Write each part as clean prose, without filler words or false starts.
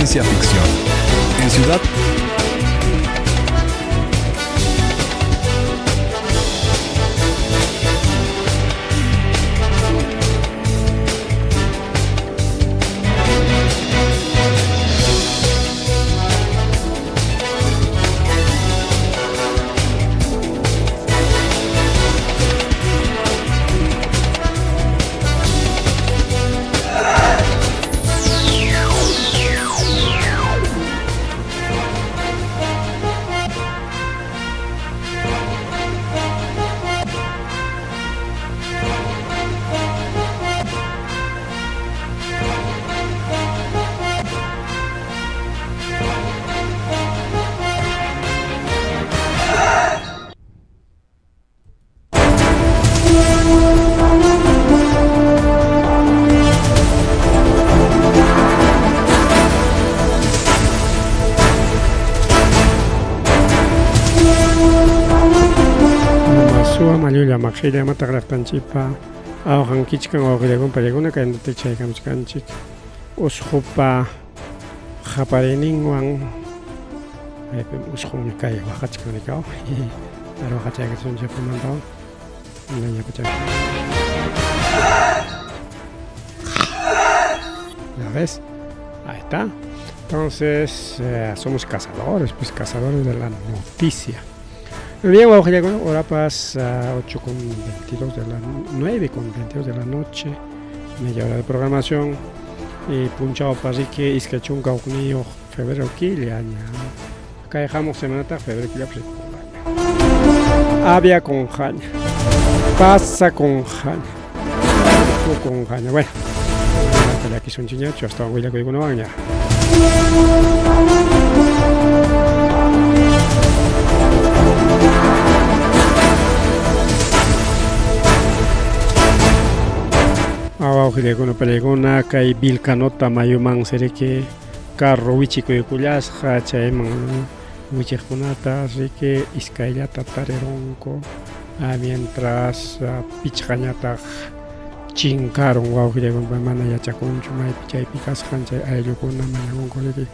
ciencia ficción. En Ciudad Mayulla Maxilla Matagraftanchipa Aujankichkan Augregon Pereguna Kandate Chaykamskanchik Ushupa Japareninwan Ushun Kay Wahachkanikao Arojachagasun Japamandao ¿Ya ves? Ahí está. Entonces, somos cazadores, pues cazadores de la noticia. Bien, ahora pasa 8:22 de la 9:22 de la noche, media hora de programación y punchado para que iskachunga ugnio febrero kiliaña. Acá dejamos semana febrero kiliaña. Había con jaña, pasa con jaña, con jaña. Bueno, hasta aquí son chiñachos, hasta huella que no baña. Abajo de una pelegona kay bilcanota mayuman sereke carro wichico y culas hachaiman wichikunata sereke iskaya tatareronco mientras pichcañata chincaron abajo de una mana yachaconcho may pichay picas hancha ayucuna mayagonco de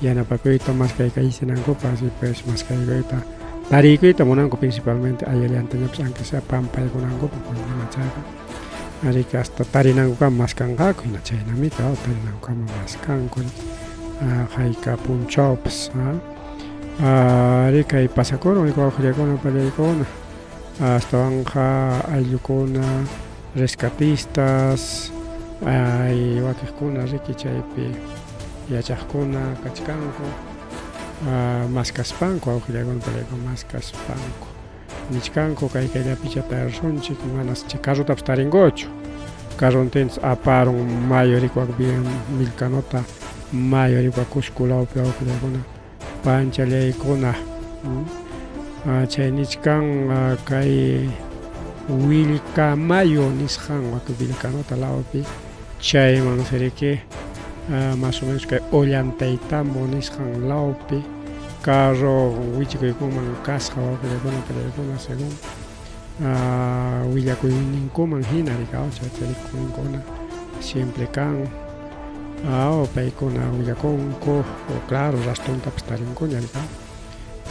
yana pacoita más que senanco pasi pues más que goita taricoita monanco principalmente ayele anteñaps aunque sea pampa y gonanco pues no machaca. Ari que hasta tarinango kan maskangaku ina chaynamika tarinango kan maskanku hayka punchops ari kay pasakoro ni ko khriakona palikona hasta banja ayukona rescatistas ay wakikuna riki chaypi yachaqkuna kachkanku maskaspanku khriakona palikona maskaspanku Nichkanko kay pichata sonchik manas chikarro tapstaringocho carrontens aparon mayorikwa bien milkanota mayorikwa kushkulao peokuna panchaleikuna chay nichkan kay wilka mayo nishan wak vilkanota laopi chayman sereke más o menos kay ollantaytambo nishan laopi carro wichikuman kasqa waqilakuna peleguna según willakuyninkuman hina rikaw chay pelikunkuna siempre kan paykuna willakunku o claro rastuntapas tarinkuña rikaw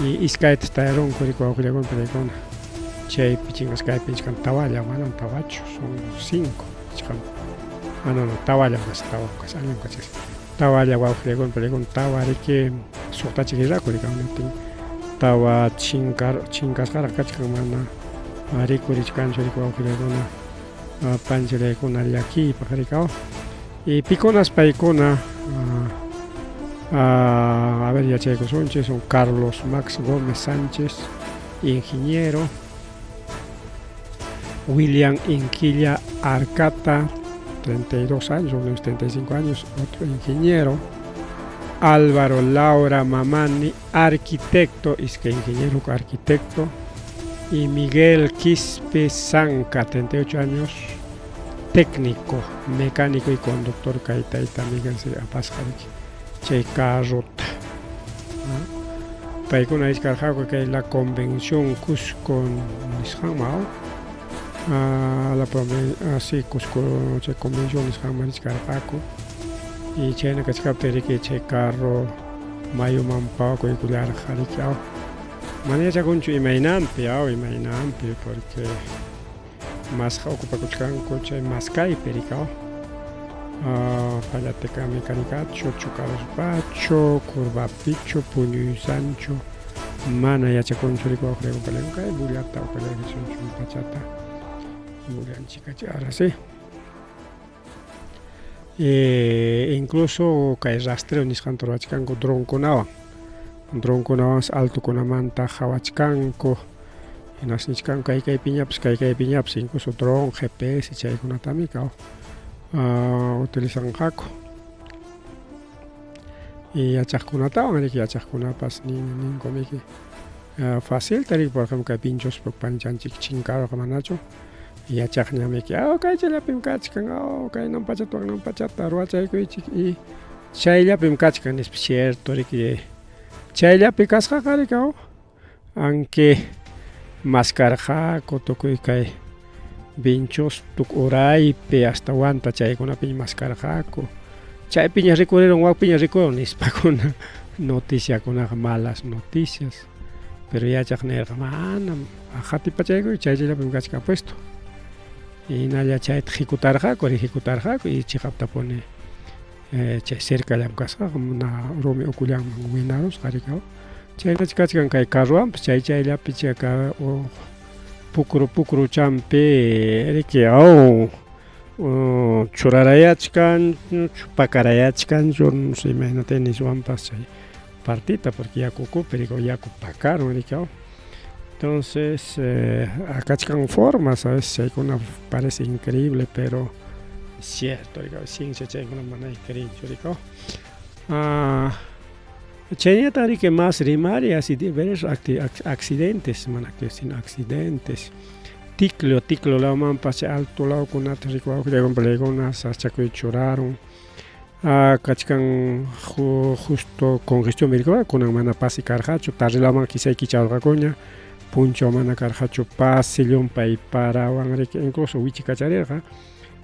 y iskaytas tayaronku rikuwa waqilakuna peleguna chay pichingas kaypi ichkan tawalla manan tawachu son 5 ichkan no tawalla mas tawakas añankachas tawalla waqilakuna peleguna tawariki Sota chikiraku rikawnaptin tawa chinkasqara kachkan mana rikurishkanchu rikuwawqilakuna panchiraykuna llakiypaq rikaw y pikunas paykuna a ver yachaykusunchis son Carlos Max Gómez Sánchez ingeniero William Inquilla Arcata 32 años, unos 35 años, otro ingeniero Álvaro Laura Mamani, arquitecto, es que ingeniero arquitecto, y Miguel Quispe Zanca, 38 años, técnico, mecánico y conductor, Kaitaita Miguel Apasjariki, Checarrota. Paikuna Iscarjaco, que es la convención Cusco Nishamao, la convención Nishamao Iscarjaco. y chayna kachkaptin riki chay carro mayuman pawakuykullarqa riki mana yachakunchu imaynanpi imaynanpi porque masqa ocupakuchkanku chay maskaypi riki Pallateca mecanicacho, chucarospacho, curvapicho, puñuisancho, mana yachakunchu riki wawqirayku kay bullata upallarishanchu pachata bullanchika ahora sí. Incluso kay rastreo nisqanta ruwachkanku dronkunawan altukunamanta hawachkanku hinas nichkanku kaypiñapish incluso dron, GPS chaykunatami utilizanqaku y yachaqkunatawan riki yachaqkunapas ninkumiki facilta riki por ejemplo kay pinchospuk panchanchik chinkarqa manachu yachaqñamiki kaychallapim kachkan kaynan pachata waknan pachata ruwachaykunchik y chayllapim kachkan nispa cierto riki chayllapi kasqaqa riki aunque maskarqaku tukuy kay vinchospuk uraypi hasta wanta chaykunapi maskarqaku chaypiña rikurirun wakpiña rikurirun nispakuna noticiakunaqa malas noticias pero yachaq nirqa manam qatipachaykuy chayllapim kachka puesto hinalla chayta jikutarqaku y chiqaptapuni chay cercallam kasqa na rumi ukullanman winarusqa riki chaynacha kachkan kay carruwanpas chayllapi chayka pukru champi riki churarayachkanchu pakarayachkanchu no sé imagínate niswanpas chay partita porque yakukupi riki yaku pakarun riki entonces kachkan formas a veces chaykuna parece increíble pero es cierto riki ciencia chaykuna mana increíble riki Chaynata riki más rimarias y diversos accidentes, sin accidentes. Ticlo laumanpas alto laukunata riki wawqiraykunapas sachakuy churaron. Kachkan justo congestión riki kunan mana pasi karqachu, tarrilauman kisayki chawrqakuña, punchaw mana karqachu pasi llumpay parawan riki incluso wichikacharirqa.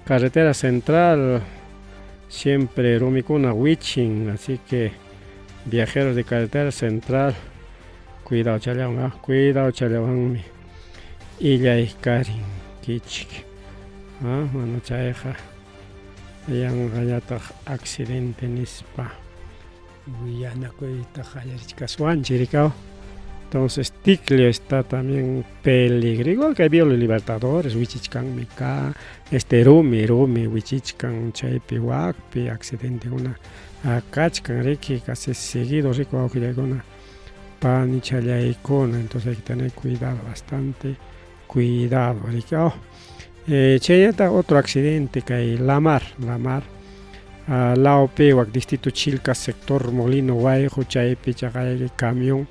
Carretera central siempre rumikuna wichin, así que viajeros de carretera central cuidado challawanmi illay karin kichik mana chayqa yanqallataq accidente nispa yanakuyta qallarichkaswanchik riki entonces Ticlio está también peligro igual que Vía Los Libertadores wichichkanmi rumi wichichkan chaypi wakpi accidente kachkan riki casi seguido riki wawqillaykuna pani challaykuna entonces hay que tener cuidado bastante cuidado riki chaynata otro accidente kay Lamar laopi wak distrito Chilca sector Molino Wayqu chaypi chaqay camión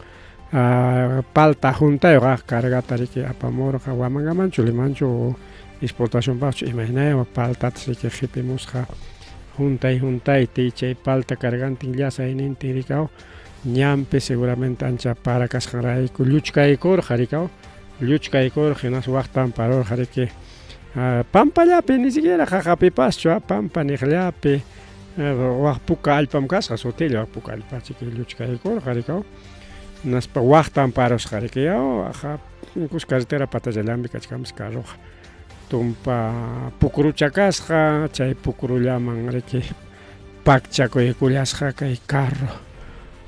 palta juntayuq cargata riki apamurqa Huamangamanchu Limanchu exportacionpaqchu imaynaywan paltatas riki qhipimusqa juntay chay palta cargantin llasaynintin riki ñampi seguramente ancha para kasqanrayku lluchkaykurqa riki hinas waqtan parurqa riki pampallapi ni siquiera qaqapipaschu pampa niqllapi waq puka allpam kasqa sotilla waq puka allpa chiki lluchkaykurqa riki naspa waqtan parusqa riki incluso carretera patallallampi kachkamus carruqa tumpa pukrucha kasqa chay pukrullaman riki pakchakuykullasqa kay carro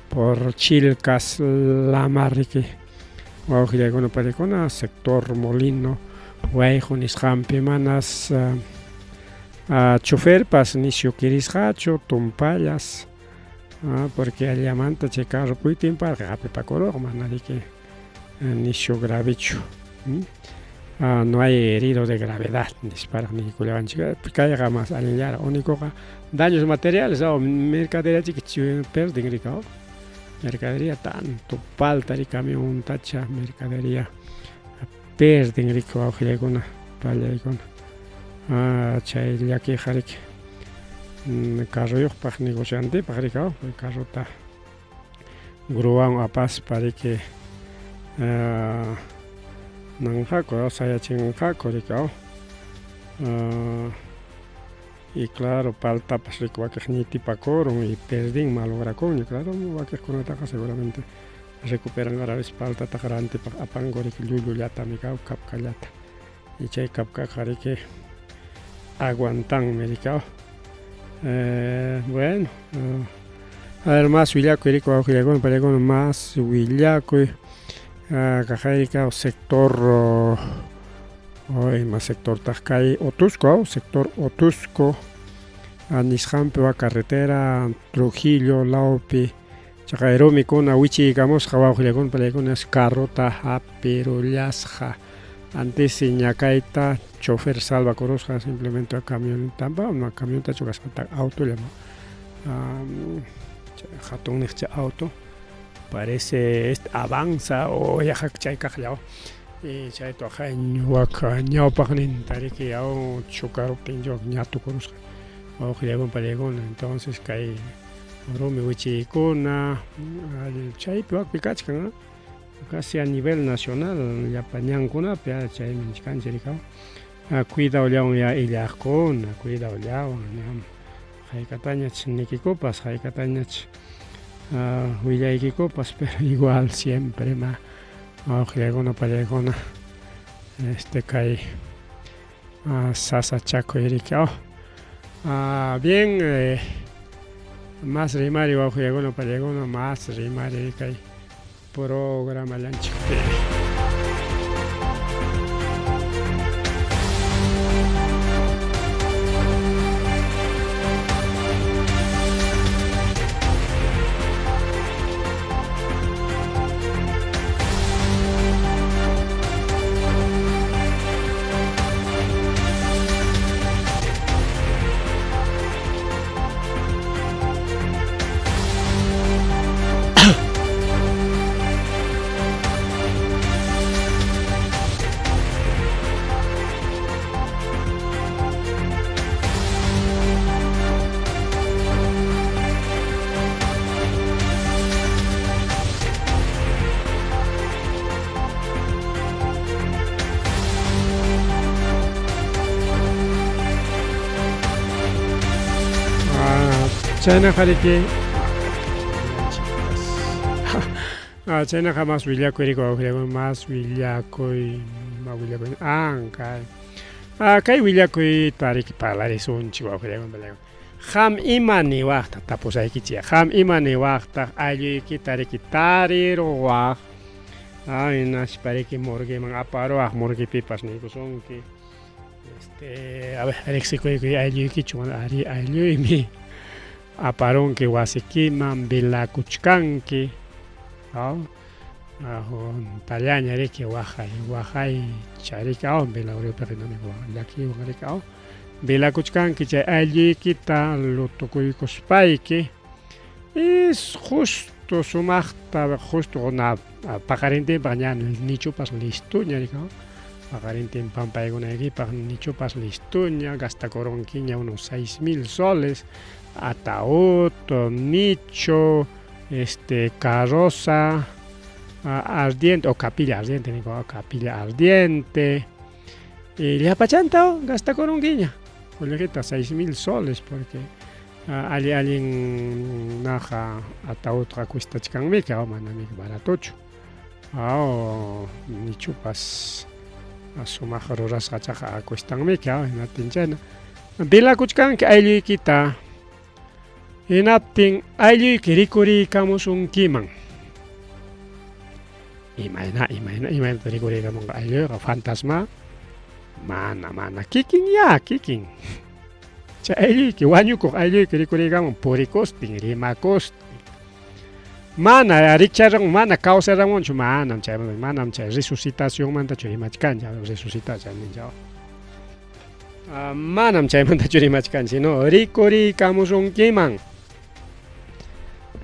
por Chilcas Lamar riki wawqillaykuna parikuna sector Molino Wayqu nisqanpi manas choferpas nishu kirisqachu tumpallas porque allamanta chay carro puytinparqa qapipakuruq mana riki nishu gravechu no hay herido de gravedad nisparaq niqkullawanchik kayqa mas allinllara únicoqa daños materiales mercadería chiki perdin riki mercadería tanto palta riki camión tacha mercadería perdin riki wawqillaykuna pallaykuna chay llakiqa riki carroyuqpaq negociantipaq riki carrota gruwan apaspa riki nanqaku sayachinqaku riki y claro paltapas rikuakej nitipakoron y perdin malograkoña claro wakejkunataqa seguramente recuperan graves paltataqa rantipaq apankorik llullullatami kaw kapkallata y chay kapkaqa riki aguantanmi rikaw bueno a ver más willakuy riku wawqiykuna pallakuna más willakuy kajayka sector más sector Tajkay Otusco sector Otusco nisqanpi carretera Trujillo Laupi chaqayrumi kuna wichiykamos wawqiykuna pallakuna carrota hapirullasqa antes ñakayta chofer salvacorosqa simplemente camioneta una camioneta chukasqata auto llama hatun niqcha auto parece avanza o yajak chaykaqllaw y chayto waka ñawpaqnin tariki yaw chukaruptinchok ñatukurusqa wawqiykuna pallaykuna entonces kay rumi wichiykuna chaypi wakpi kachkan casi a nivel nacional llapañankunapi chaymi kanchik rikaw cuidawllawan ya illaqkuna cuidawllawan haykatañach nikikupas haykatañach willaykikupas pero igual siempre wawqiykuna pallaykuna kay sasachakuy rikaw bien más rimari wawqiykuna pallaykuna más rimari kay programa llanchikpi chaynaqa riki chaynaqa más willakuy riku wawqiykuna más willakuy kay willakuy tariki parlarisunchik wawqiykuna pallaykuna qam ima niwaqta tapusaykichik qam ima niwaqta aylluyki tariki tariruwaq hinashpariki murgiman aparuwaq murgipipas nikusunki a ver riqsikuyki aylluykichu ari aylluymi aparunki wasikiman vilakuchkanki tallaña riki waqay chariki vilauripiqinami llakiwan riki vilakuchkanki chay aylluykita lutukuykuspayki y justo sumaqta justo paqarintinpaq ña nichupas listuña riki paqarintinpaq paykunaykipaq nichupas listuña gastakurunkiña unos 6,000 soles ataúd, nicho, carroza ardiente o capilla ardiente y llapachanta gastakurunkiña ullaqita 6,000 soles porque alguien naja ataúdqa cuestachkanmiki manami baratuchu nichupas sumaq rurasqachaqa cuestanmiki hinatin chayna vilakuchkanki aylluykita hinaptin aylluyki rikuriykamusunkiman imayna rikuriykamunqa aylluyqa fantasma mana kikin chay aylluyki wañukuq aylluyki rikuriykamun purikustin rimakustin mana rikcharan mana kawsaramunchu manam chay resucitacionmantachu rimachkancha resucitacha ninchaqa manam chaymantachu rimachkanchik sino rikuriykamusunkiman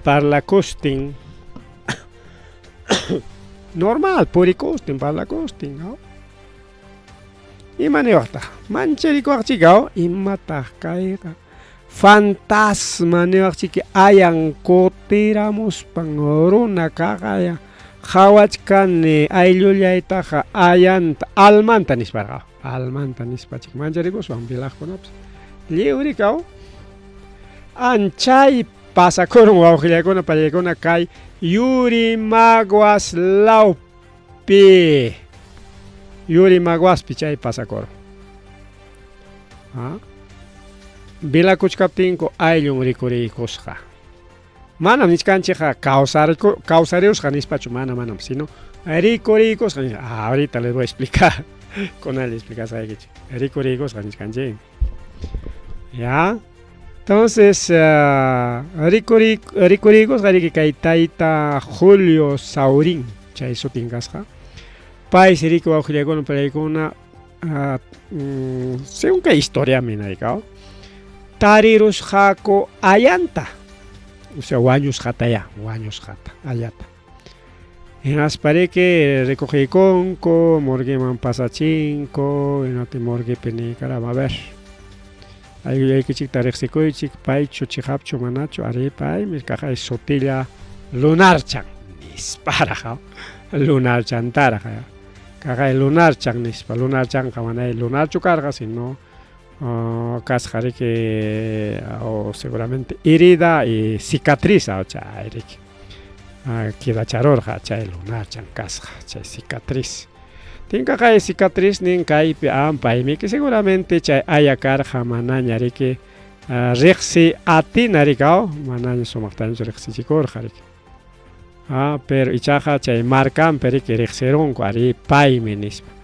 parlakustin normal purikustin parlakustin imaniwaqtaq manchirikuwaqchika imataq kayqa fantasma niwaqchiki ayan kutiramuspan runa kaqaya qhawachkani ayllullaytaqa ayanta almanta nispachik mancharikuswan vilaqkunapas libre kao anchay pasakurun wawqillakuna pallaykuna kay Yurimaguas laupi Yurimaguaspi chay pasakurun vilakuchkaptinko ayllun rikuriykusqa manam niskanchikqa kawsariusqa nispachu manam sino rikuriykusqa ahorita les voy a explicar con él explicas rikuriykusqa niskanchik ya entonces rikuriykusqa riki kay tayta Julio Saurín chay sutinqasqa pay riki wawqillakuna pallaykuna según kay historia minarikaw tarirusqaku ayanta o sea wañusqata ayata hinaspariki recogikunku morgueman pasachinko hinati morguepi caramba a ver aylluykichikta riqsikuychik paychu chihapchu manachu ari paymi kaqay sutilla lunarchan nisparaqa lunarchantaraqa kaqay lunarchan nispa lunarchanqa manay lunarchu karqa sino kasqariki o seguramente herida y cicatriz chayriki kidacharurqa chay lunarchan kasqa chay cicatriz tinka kay cicatriz nin kaypi paymi que seguramente chay aya karqa manaña riki riqsi atinarikaw manaña sumaqtaña riqsichikurqa riki pero ichaqa chay markanpi riki riqsirunku ari paymi nispa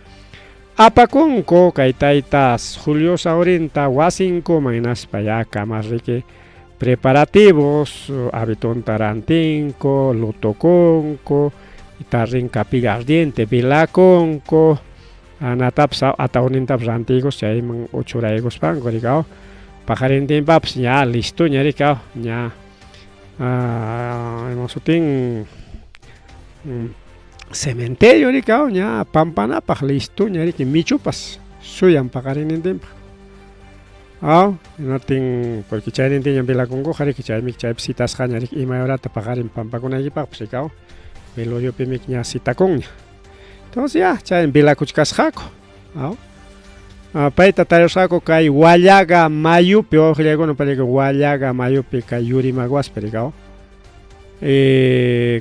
apakunku kay tayta Julio Saurinta wasinkuman hinaspa ya kamas riki preparativos habitunta rantinko lutukunku itarrin capilla ardiente vilakunku anatapas atawnintapas rantikos chayman uchurayguspanku rikaw pajarintinpapas ña listo ña rikaw ña imasutin cementerio rikaw ña pampanapaq listo ña riki michupas suyan paqarinintinpaq inatin porque chaynintin vilakunkuqa riki chaymi chaypi citasqa ña riki ima horata paqarin pampakunaykipaqpas rikaw veloriopi ña citakunña entonces ya chay vilakuchkasqaku payta tarirusqaku kay Wallaga mayupi wawqillakuna pallayku Wallaga mayupi kay Yurimaguaspi rikaw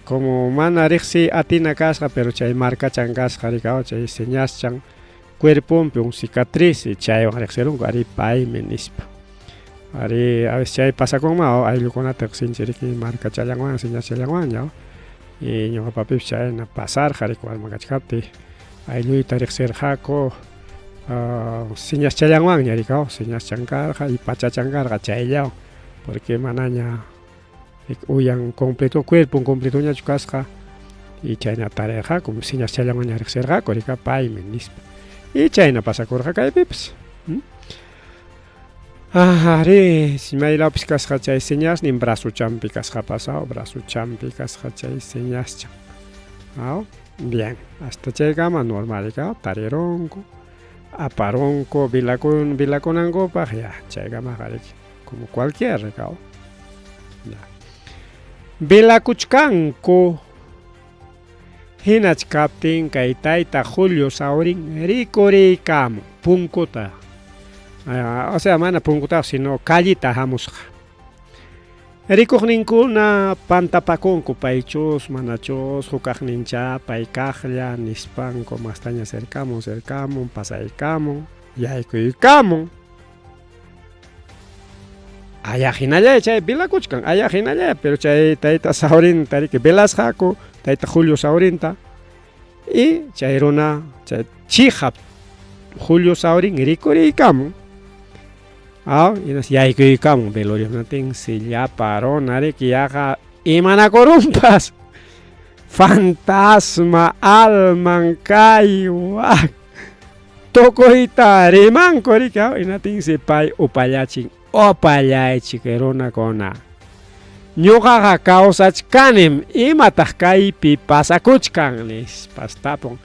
como mana riqsi atina kasqa pero chay markachan kasqa rikaw chay señaschan cuerpumpi un cicatriz chaywan riqsirunku ari paymi nispa ari a veces chay pasakunman ayllukunata riqsinchik riki markachallanwan señaschallanwanña y ñuqapapipas chayna pasarqa riki warmakachkapti aylluyta riqsirqaku señaschallanwanña rikaw señaschankarqa y pachachankarqa chayllawan porque manaña uyan completo cuerpo completuñachu kasqa y chayna tarirqaku señaschallanwanña riqsirqaku rika paymi nispa y chayna pasakurqa kaypipas ari simaylawpis kasqa chay señas nin brazuchanpi kasqa pasao brazuchanpi kasqa chay señaschan bien hasta chaykama normal rikaw tarirunku aparunku vilakunankupaq ya chaykamaqa riki como cualquier rikaw vilakuchkanku hinach kaptin kay tayta Julio Saurin rikuriykamun punkuta o sea mana punkuta sino callita hamusqa rikuqninkuna pantapakunku paychus manachus hukaqnincha pay kaqlla nispanku mastaña cercamun pasaykamun yaykuykamun ayajinalla chay vilakuchkan ayajinalla pero chay tayta Saurinta riki velasqaku tayta Julio Saurinta y chay runa chay chihap Julio Saurin rikuriykamun inas yaykuykamun velorionatin sillaparuna riki yaqa imanakurunpas fantasma alman kaywaq tukuyta rimanku riki inatin si pay upallachin opallaychik runakuna ñuqaqa kawsachkanim imataq kaypi pasakuchkan nispas tapun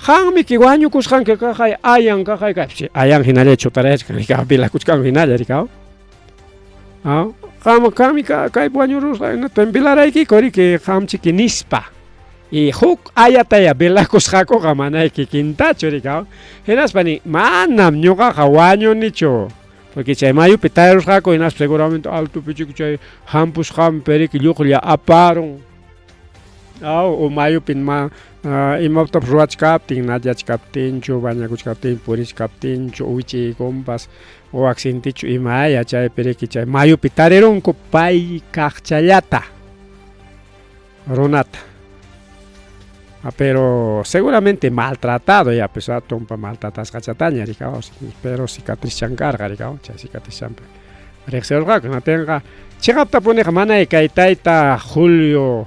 qanmi ki wañukushqanki kaqay ayan kaqay kaypi ayan hinalla chutarayachkan rikaw vilakuchkan hinalla rikaw qanmi kaypi wañurusqa tempilaraykiku riki qamchiki nispa y huk ayataya vilakusqakuqa manay kikintachu rikaw hinaspani manam ñuqaqa wañunichu porque chay mayupi tayarusqaku hinas seguramente altupichik chay hampusqami periki lluqlla aparun o mayupin imatapas ruwachkaptin nachachkaptinchu bañakuchkaptin purichkaptinchu uwichiykunpas o accidentichu imaya chay periki chay mayupi tarirunku pay kaqchallata runata pero seguramente maltratado ya pues tumpa maltratasqachataña rikaw pero cicatriz chankarqa rikaw chay cicatriz chanpi riqsirurqaku natinqa chiqapta puniqa manay kay tayta Julio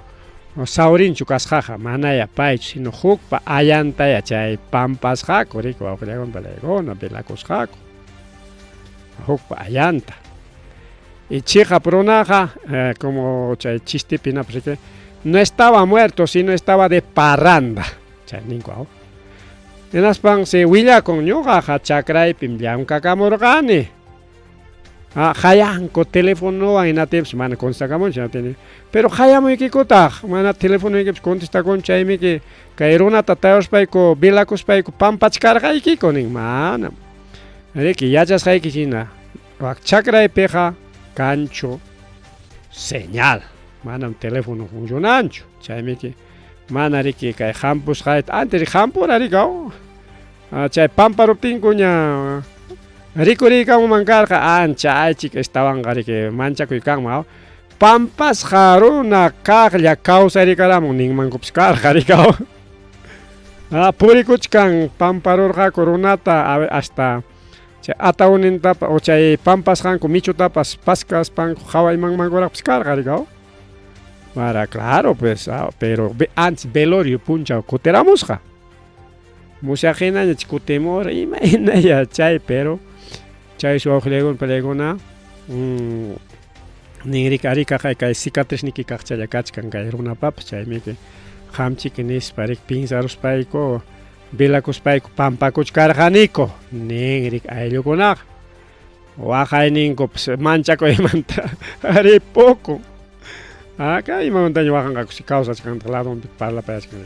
saurinchu kasqaqa manaya paychu sino hukpa allantaya chay pampasqaku riku wawqillakunapa laykuna velakusqaku hukpa allanta y chiqap runaqa como chay chistipinapas riki no estaba muerto sino estaba de parranda chay ninku hinaspan si willakun ñuqaqa chakraypim llamkakamurqani hayanku teléfonowan hinatipas mana contestamunchu pero hayamuykikutaq mana teléfonoykipas contestakunchu chaymiki kay runata tayarishpayku velakuspayku pampachkarqaykiku nin mana riki yachasqayki hina chakraypiqa kanchu señal manam teléfono funcionanchu chaymiki mana riki kay hampusqayta antes hampura rikaw chay pamparuptinku ña rikuriykamunman karqa ancha aychik estabanqa riki manchakuykanman pampasqa runa kaqlla kawsarikarqamun ninmankupas karqa rikaw purikuchkan pamparurqaku runata hasta chay atawnintapas o chay pampasqanku michutapas paskaspanku qhawaymanmankuraqpas karqa rikaw para claro pues pero antes velorio puncha kutiramusqa mushaqhinaña kutimur imaynaya chay pero chay wawqillaykuna palaykuna ninrika rikaq kay cicatrisniki kaqchalla kachkan kay runapapas chaymiki hamchiki nispa rik pinsaruspayku velakuspayku pampakuchkarqaniku ninrik ayllukunaqa waqayninkupas manchakuymanta ripukun kay imamantaña waqanqaku si kawsachkanta ladonpi parlapayachkan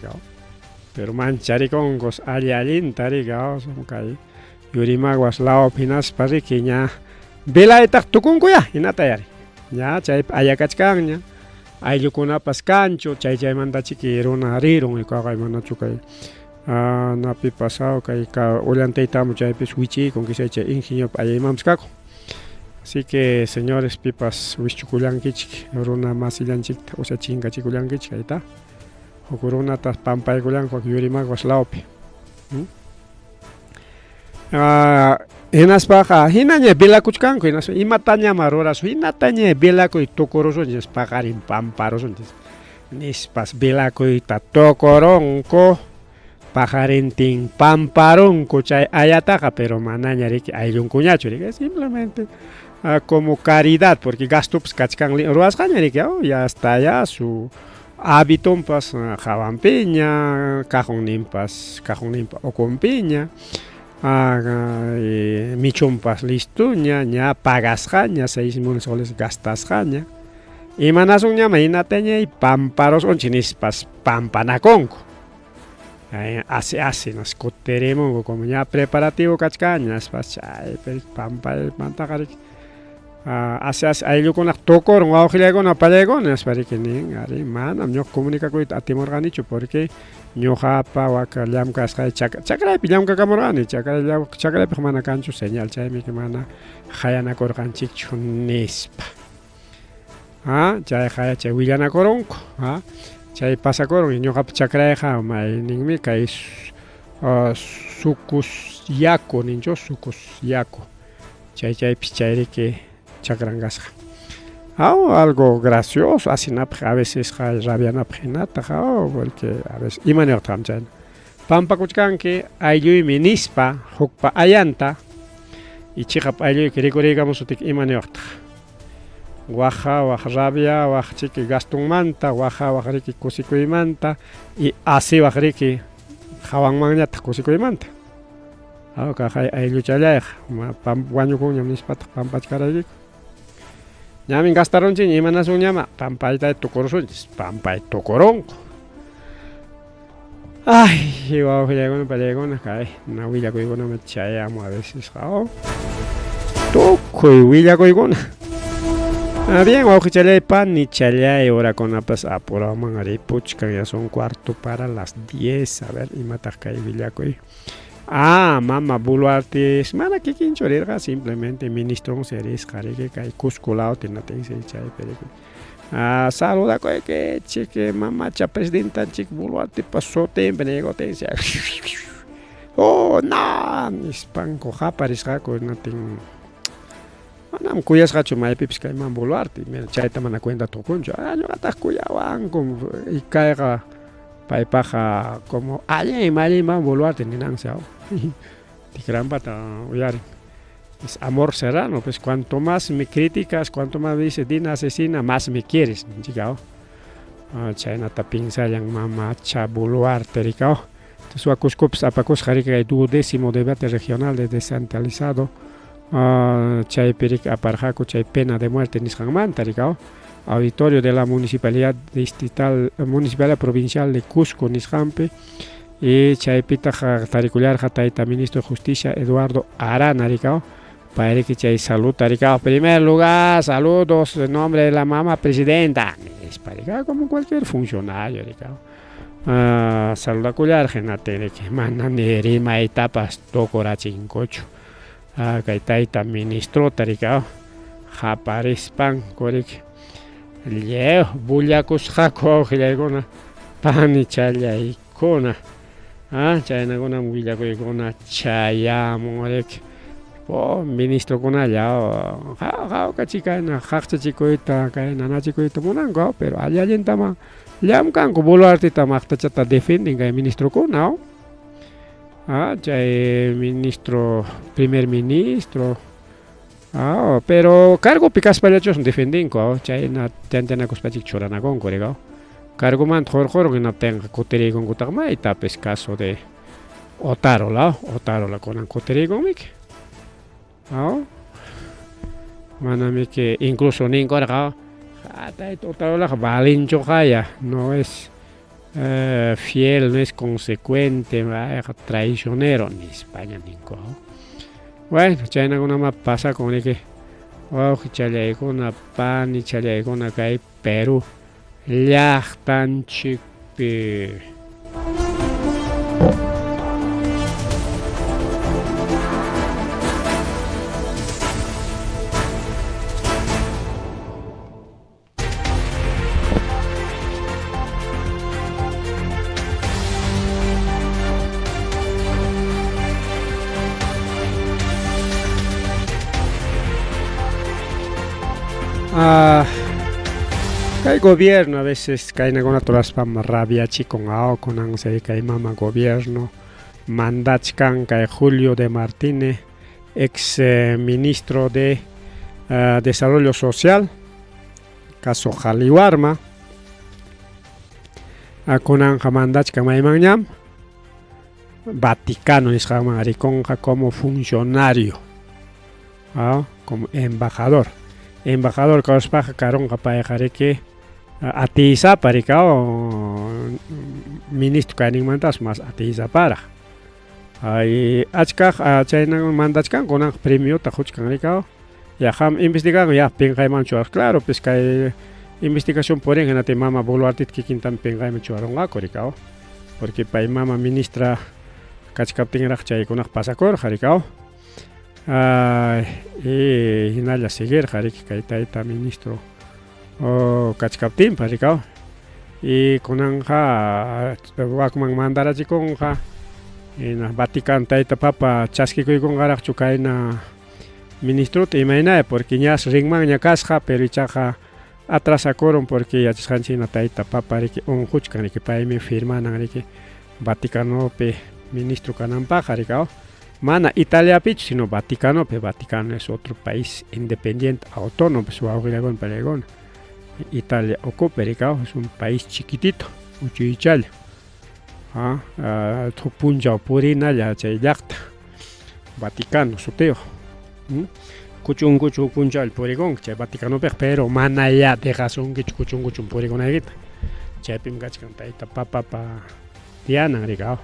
pero mancharikunkus allinta rikaw kay yurimaguas lawapi hinaspa riki ña velaytaq tukunkuya hinatayari ña chay ayakachkanña ayllukunapas kanchu chaymantachiki runa rirun kaqay manachu kay napi pasado kay ullantaytamun chaypis wichikun kishay chay ingeniopa ayaymanpas kakun así que señores pipas wichukullankichik runa masillanchikta o sea chinkachikullankichik kayta huk runatas pampaykullanku yurimaguas lawpi hinaspaqa hinaña velakuchkanku hinaspa imatañama rurasun hinataña velakuy tukurusunchis paqarin pamparusunchis nispas velakuyta tukurunku paqarintin pamparunku chay ayataqa pero manaña riki ayllunkuñachu riki simplemente como caridad porque gastupas kachkan ruwasqaña riki ya está ya su hábitonpas hawanpiña kajunninpa ukunpiña michunpas listuña ña pagasqaña 6,000 soles gastasqaña imanasunñama hinataña pamparusunchis nispas pampanakunku así nos kuterimunku como ña preparativo kachkaña nispas chaypi pampaymantaqa riki así ayllukunaq tukurun wawqillaykuna pallaykuna nispa riki nin ari manam ñuqa comunicakuyta atimurqanichu porque ñuqapa waka llamkasqay chakraypi llamkakamurqani chakraypi mana kanchu señal chaymi mana hayanakurqanchikchu nispa chay willanakurunku chay pasakurun ñuqapa chakrayqa mayninmi kay sukus yaku ninchu sukus yaku chaypis chay riki chakrangasqa algo gracioso asinapaq a veces rabianapaq hinataqa porque a veces imanuyuqtaq chayna pampakuchkanki aylluymi nispa hukpa allanta y chiqap aylluyki rikuriykamusutik imanuyuqtaq waq rabia waq chiki gastunmanta waq riki kusikuymanta y asiwaq riki hawanmanñataq kusikuymanta kay aylluchallayqa wañukunñam nispataq pampachkaraykiku ñamin gastarunchikña imanasunñama pampayta tukurusunchis pampay tukurunku wawqillaykuna pallaykuna kay na willakuykunama chayamun a veces tukuy willakuykuna. Bien, wawqichalay pani chalay horakunapas apuraman ripuchkan, ya son cuarto para las 10. A ver, imataq kay willakuy. Mama Boluarte mana kikinchu rirqa, simplemente ministro serisqa riki kay Cusco lao tinatinsi chay periku. Saluda que chique mamacha presidenta chic Boluarte pasó tiempo negotensia. Oh, no, nispanko japarisqaku natin. Manam kuyasqachu maypipis kay man Boluarte, mira chayta mana cuenta tukunchu. Ñuqataq kuyawanku y kayqa paypaqa como allin man Boluarte ninansi tikranpata uyarin. Es amor serrano, pues cuanto más me criticas, cuanto más me dices Dina asesina, más me quieres, chicao. Chaynata pinsayan mamacha Boluarte ricao. Entonces Cuscops apacos jarika el 12º debate regional de descentralizado. Chay peric aparjaco chay pena de muerte nisqanmanta ricao. Auditorio de la Municipalidad Distrital, Municipalidad Provincial de Cusco nisqanpi. Y chaypita taricular jataita ministro de Justicia Eduardo Arana ricao. Para que chay salud ricao. Primer lugar, saludos en nombre de la mamá presidenta. Es para como cualquier funcionario ricao. Saluda cular genate que mandan de rima etapas tocora chincocho. Kaitaita ministro taricao. Japarispan corek. Leo bullacos jaco gilagona. Pani chaya icona. Chayna gona bullaco icona chaya morek. Ministro con allá. Kachikana hakcha chicoita kaina na chicoita monango, pero allá yentama. Llam kanko Boluarte tamakta chata defending kay ministro ko now. Chay ministro, primer ministro. Pero cargo picas palachos defending ko, chay na tentena kuspachik chorana con corego. Cargo man jorjoro que no tenga coteri con gutagma y tapes caso de Otaro la con coteri con mik. Manami que incluso nincorga. Total la balincho jaya no es fiel, no es consecuente, traicionero ni España ni co. Bueno, China una más pasa con el que chale con una pan y chale con acá Perú ya tan chipe. El gobierno a veces cae en alguna traspa rabia con anse cae mama gobierno mandachkan cae Julio de Martínez, ex ministro de Desarrollo Social, caso Jaliwarma, con anja mandachkan maimanyam Vaticano nisqaman arikonja como funcionario, como embajador kauspaja karonqa payqa atiza parikao ministro kaninmantas más atiza para achkaq chayna mandachkan kunan premio tajuchkan rikao ya ham investigan ya pinqaymanchu claro pues kay investigación poren genate mama Boluarte kikintan pinqaymanchu aronqaku rikao porque pay mama ministra kachkaptinraq chaykunaq pasakurqa rikao hinalla seguir jariki kaytaita ministro kachkaptin parikao y kunanja wakman mandarachikunja ina Vaticano taita papa chaskikuykunqaraqchu kayna ministro imayna porque ñas ringman ñakasqa pero ichaqa atrasakuron porque yachasqanchikna taita papa riki unquchkan riki paymi firmanan riki Vaticanopi ministro kananpaqa rikao mana Italia pichu sino Vaticano, pero Vaticano es otro país independiente, autónomo, su abuelo Pelegón. Italia ocupa, es un país chiquitito, Uchichal. Tupunja Purina, ya Chayakta. Vaticano, suteo. Kuchun punchal Puregón, Chay Vaticano, pero mana ya de razón que kuchun Puregón ahí. Chapim Gachkan, Taita Papa Diana, ricao.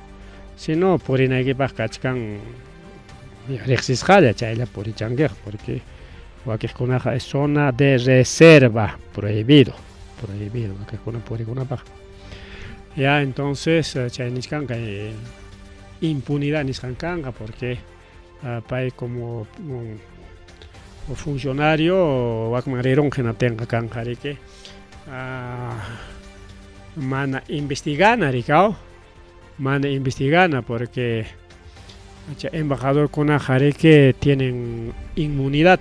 Si no, Purina que Bachkan. rexisjalla chaylla purichanguej porque wakijkunaqa es zona de reserva, prohibido wakijkuna purikunapaq. Ya entonces chay nisqanqa impunidad nisqanqa porque pay como funcionario wakman rirunqhina tenqa kanqa riki mana investigana rikaw, mana investigana porque embajador kunaqa riki tienen inmunidad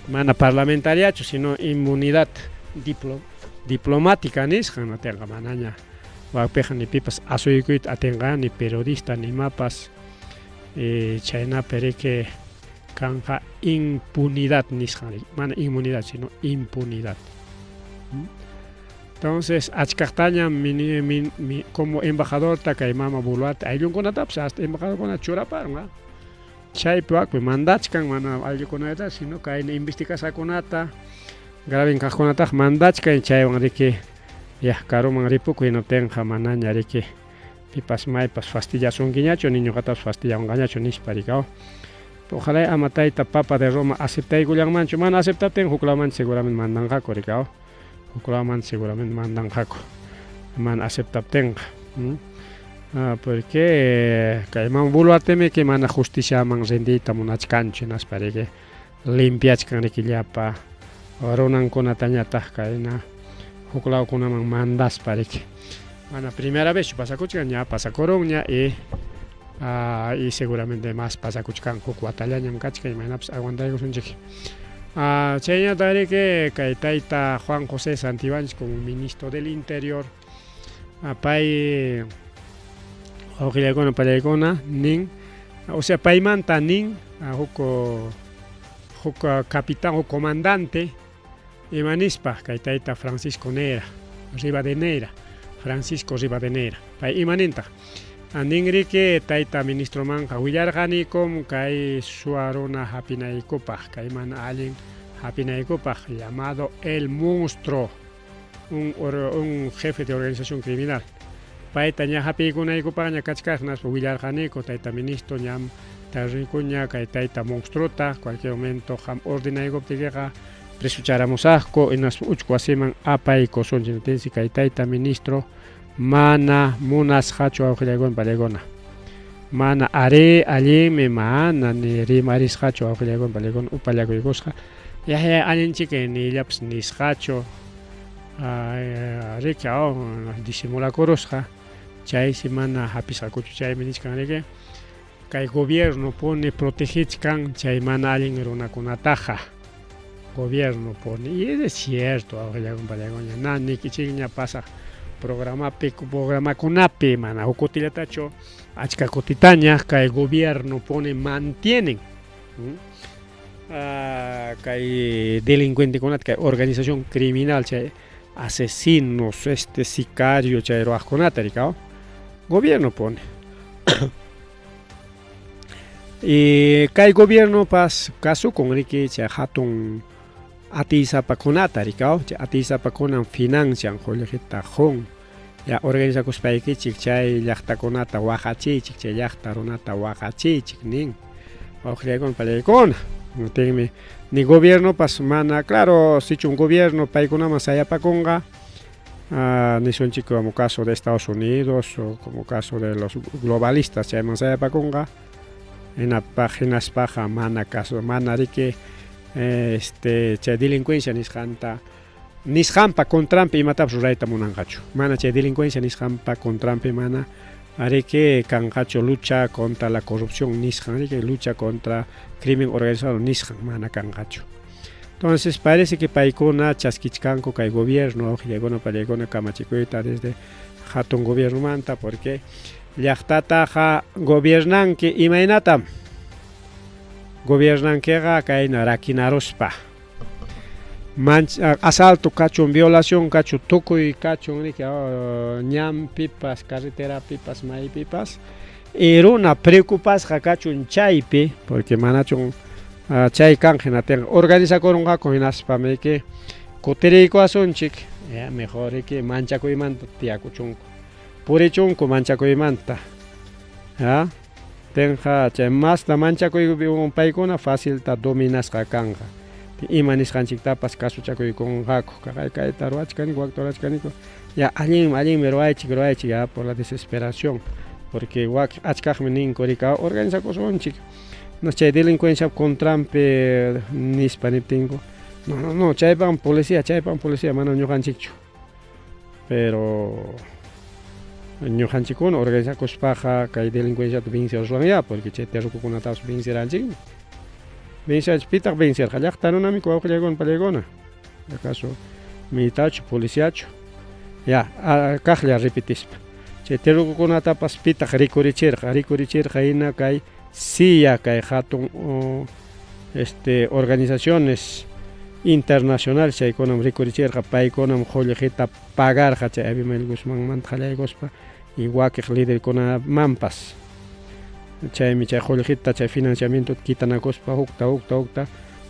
mana parlamentariachu sino inmunidad diplomática nisqan tenqa manaña wakpiqa ni pipas asuykuyta atinqa ni periodista ni mapas chaynapi riki kanqa impunidad nisqan mana inmunidad sino impunidad. Entonces achkaqtaña como embajador kay mama Boluarte ayllunkunatapas hasta embajadorkuna churaparon chaypi wakpi mandachkan mana ayllukunata sino kayna investigasakunata grabin kaqkunataqa mandachkan chaywan riki karuman ripukuy hinaptinqa manaña riki pipas maypas fastidiasunkiñachu ni ñuqatapas fastidiawanqañachu nishpa rikaw. Ojalá ama tayta papa de Roma aceptaykullanmanchu mana aceptaptin huklawmanchu seguramente mandanqaku rikaw. Huklawmanchu seguramente mandanqaku mana aceptaptinqa. Porque kay mama Boluartemi que mana justiciaman rindiyta munachkanchu hinaspa riki limpiachkan riki llapa runankunatañataq kayna huklawkunaman mandaspa riki mana primera vez pasakuchkan ña pasakurunña y seguramente más pasakuchkan huk watallañam kachkan imanapas aguantaykusunchik. Chayñata riki kay tayta Juan José Santibáñez como ministro del Interior pay awqillaykuna pallaykuna nin o sea paymanta nin huk capitán o comandante imanispa kay tayta Francisco Rivadeneira pay imanintaq nin riki tayta ministro manqa willarqanikum kay suwaruna hapinaykupaq kay mana allin hapinaykupaq llamado El Monstruo, un jefe de organización criminal. Payta ña hapiykunaykupaq ña kachkaqnaspa willarqaniku tayta ministro ñam tarikuña kay tayta monstruota cualquier momento ham ordinaykuptikiqa presucharamusaqku hinaspa uchku wasiman apaykusunchik tinsi kay tayta ministro mana munasqachu awqillaykuna pallaykuna mana allinmi mana ni rimarisqachu awqillaykuna pallaykuna upallakuykusqa yahya allinchik nillapas nisqachu riki disimulakurusqa chaysi mana hapisqakuchu chaymi nishkan riki kay gobierno pone protegichkan chay mana allin runakunataqa gobierno pone y es cierto awqillaykuna pallaykuna na nikichik ña pasaq programakunapi mana huk kutillatachu achka kutitaña kay gobierno pone mantienen kay delincuentekunata kay organización criminal chay asesinos sicario chay ruwaqkunata rikaw gobierno pone y kay gobierno pas kasukun riki chay hatun atisapakunata rikaw chay atisapakunan financian colegita jun ya organizakuspaykichik chay llaqtakunata waqachichik chay llaqta runata waqachichik nin awqillaykuna pallaykuna ni gobierno pas mana claro sichun gobierno paykunaman sayapakunqa nisunchik como caso de Estados Unidos o como caso de los globalistas chayman sayapakunqa hinaspaqa mana caso mana riki chay delincuencia nisqanpa contrampi imatapas rurayta munanqachu mana chay delincuencia nisqanpa contrampi mana riki kanqachu lucha contra la corrupción nisqan riki lucha contra crimen organizado nisqan mana kanqachu. Entonces parece que paykuna chaskichkanku kay gobierno awqillaykuna pallaykuna kamachikuyta desde hatun gobierno manta porque llaqtataqa gobernanki imaynatam gobernankiqa kayna rakinaruspa asalto kachun violación kachun tukuy kachun riki ñampipas carreterapipas maypipas y runa preocupasqa kachun chaypi porque manachun chay kanqhina tenqa organizakurunqaku hinaspami riki kutiriykuwasunchik mejor riki manchakuymanta tiyakuchunku purichunku manchakuymanta tenja chay masta manchakuypi paykuna fácil ta dominasqa kanqa ima nisqanchiktapas kasuchakuykunqaku kayta ruachkaniku wakta ruachkaniku ya allinmi ruaychik ya por la desesperación porque wak achkaqmi ninku rika organizakusunchik chay delincuencia contrampi nispa niptinku no chaypan policía mana ñuqanchikchu pero ñuqanchikkuna organizakushpaqa kay delincuenciata venceruswanlla porque chay terrukukunatapas venceranchikmi vencerach pitaq vencerqa llaqta runamiku wawqillaykuna pallaykuna acaso militarchu policiachu ya kaqlla repetispa chay terrukukunatapas pitaq rikurichirqa hina kay siya kay hatun organizaciones internacionales chaykunam rikurichirqa paykunam qullqita pagarqa chay Abimael Guzmánmanta qallaykospa y wakiq liderkunamanpas chaymi chay qullqita chay financiamiento kitanakuspa hukta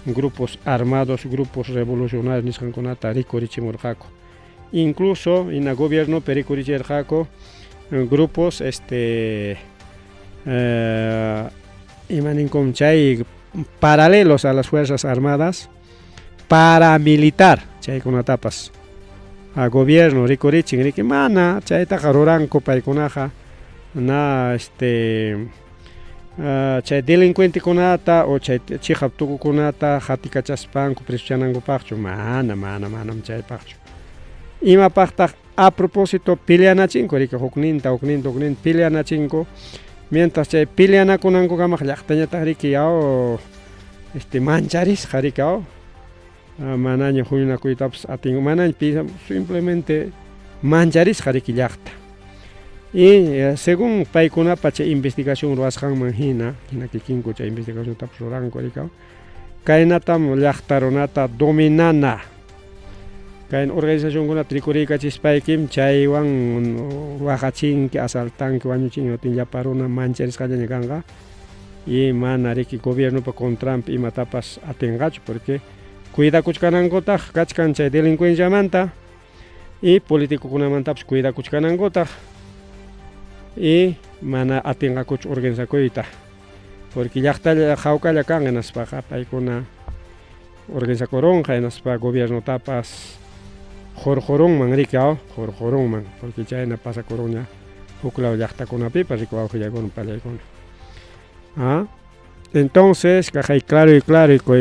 grupos armados, grupos revolucionarios nisqankunata rikurichimurqaku incluso ina gobierno rikurichirqaku grupos imaninkum chay paralelos a las fuerzas armadas paramilitar chaykunatapas a gobierno rikurichin riki mana chaytaqa ruranku paykunaqa na chay delincuentekunata o chay chiqap tukukunata hatikachaspanku presuchanankupaqchu manam chaypaqchu imapaqtaq a propósito peleanachinku riki hukninta peleanachinku mientras chay peleanakunankukamaq llaqtañataq riki yaw mancharisqa riki yaw manaña huñunakuytapas atingu manaña simplemente mancharisqa riki llaqta y según paykunapa chay investigación ruwasqanman hina kikinku chay investigaciontapas ruranku riki yaw kaynatam llaqta runata dominana kay organizacionkunata rikurikachispaykimi chaywan waqachinki asaltanki wañuchinki otin llapa runa mancharisqallaña kanqa y mana riki gobiernopa contrampi imatapas atinqachu porque cuidakuchkanankutaq kachkan chay delincuenciamanta y politikukunamantapas cuidakuchkanankutaq y mana atinqakuchu organizakuyta porque llaqtalla hawkalla kan hinaspaqa paykuna organizakurunqa hinaspa gobiernotapas jorjorunman riki jorjorunman porque chayna pasakurunña huklaw llaqtakunapipas riki wawqillaykuna pallaykuna entonces kay claro y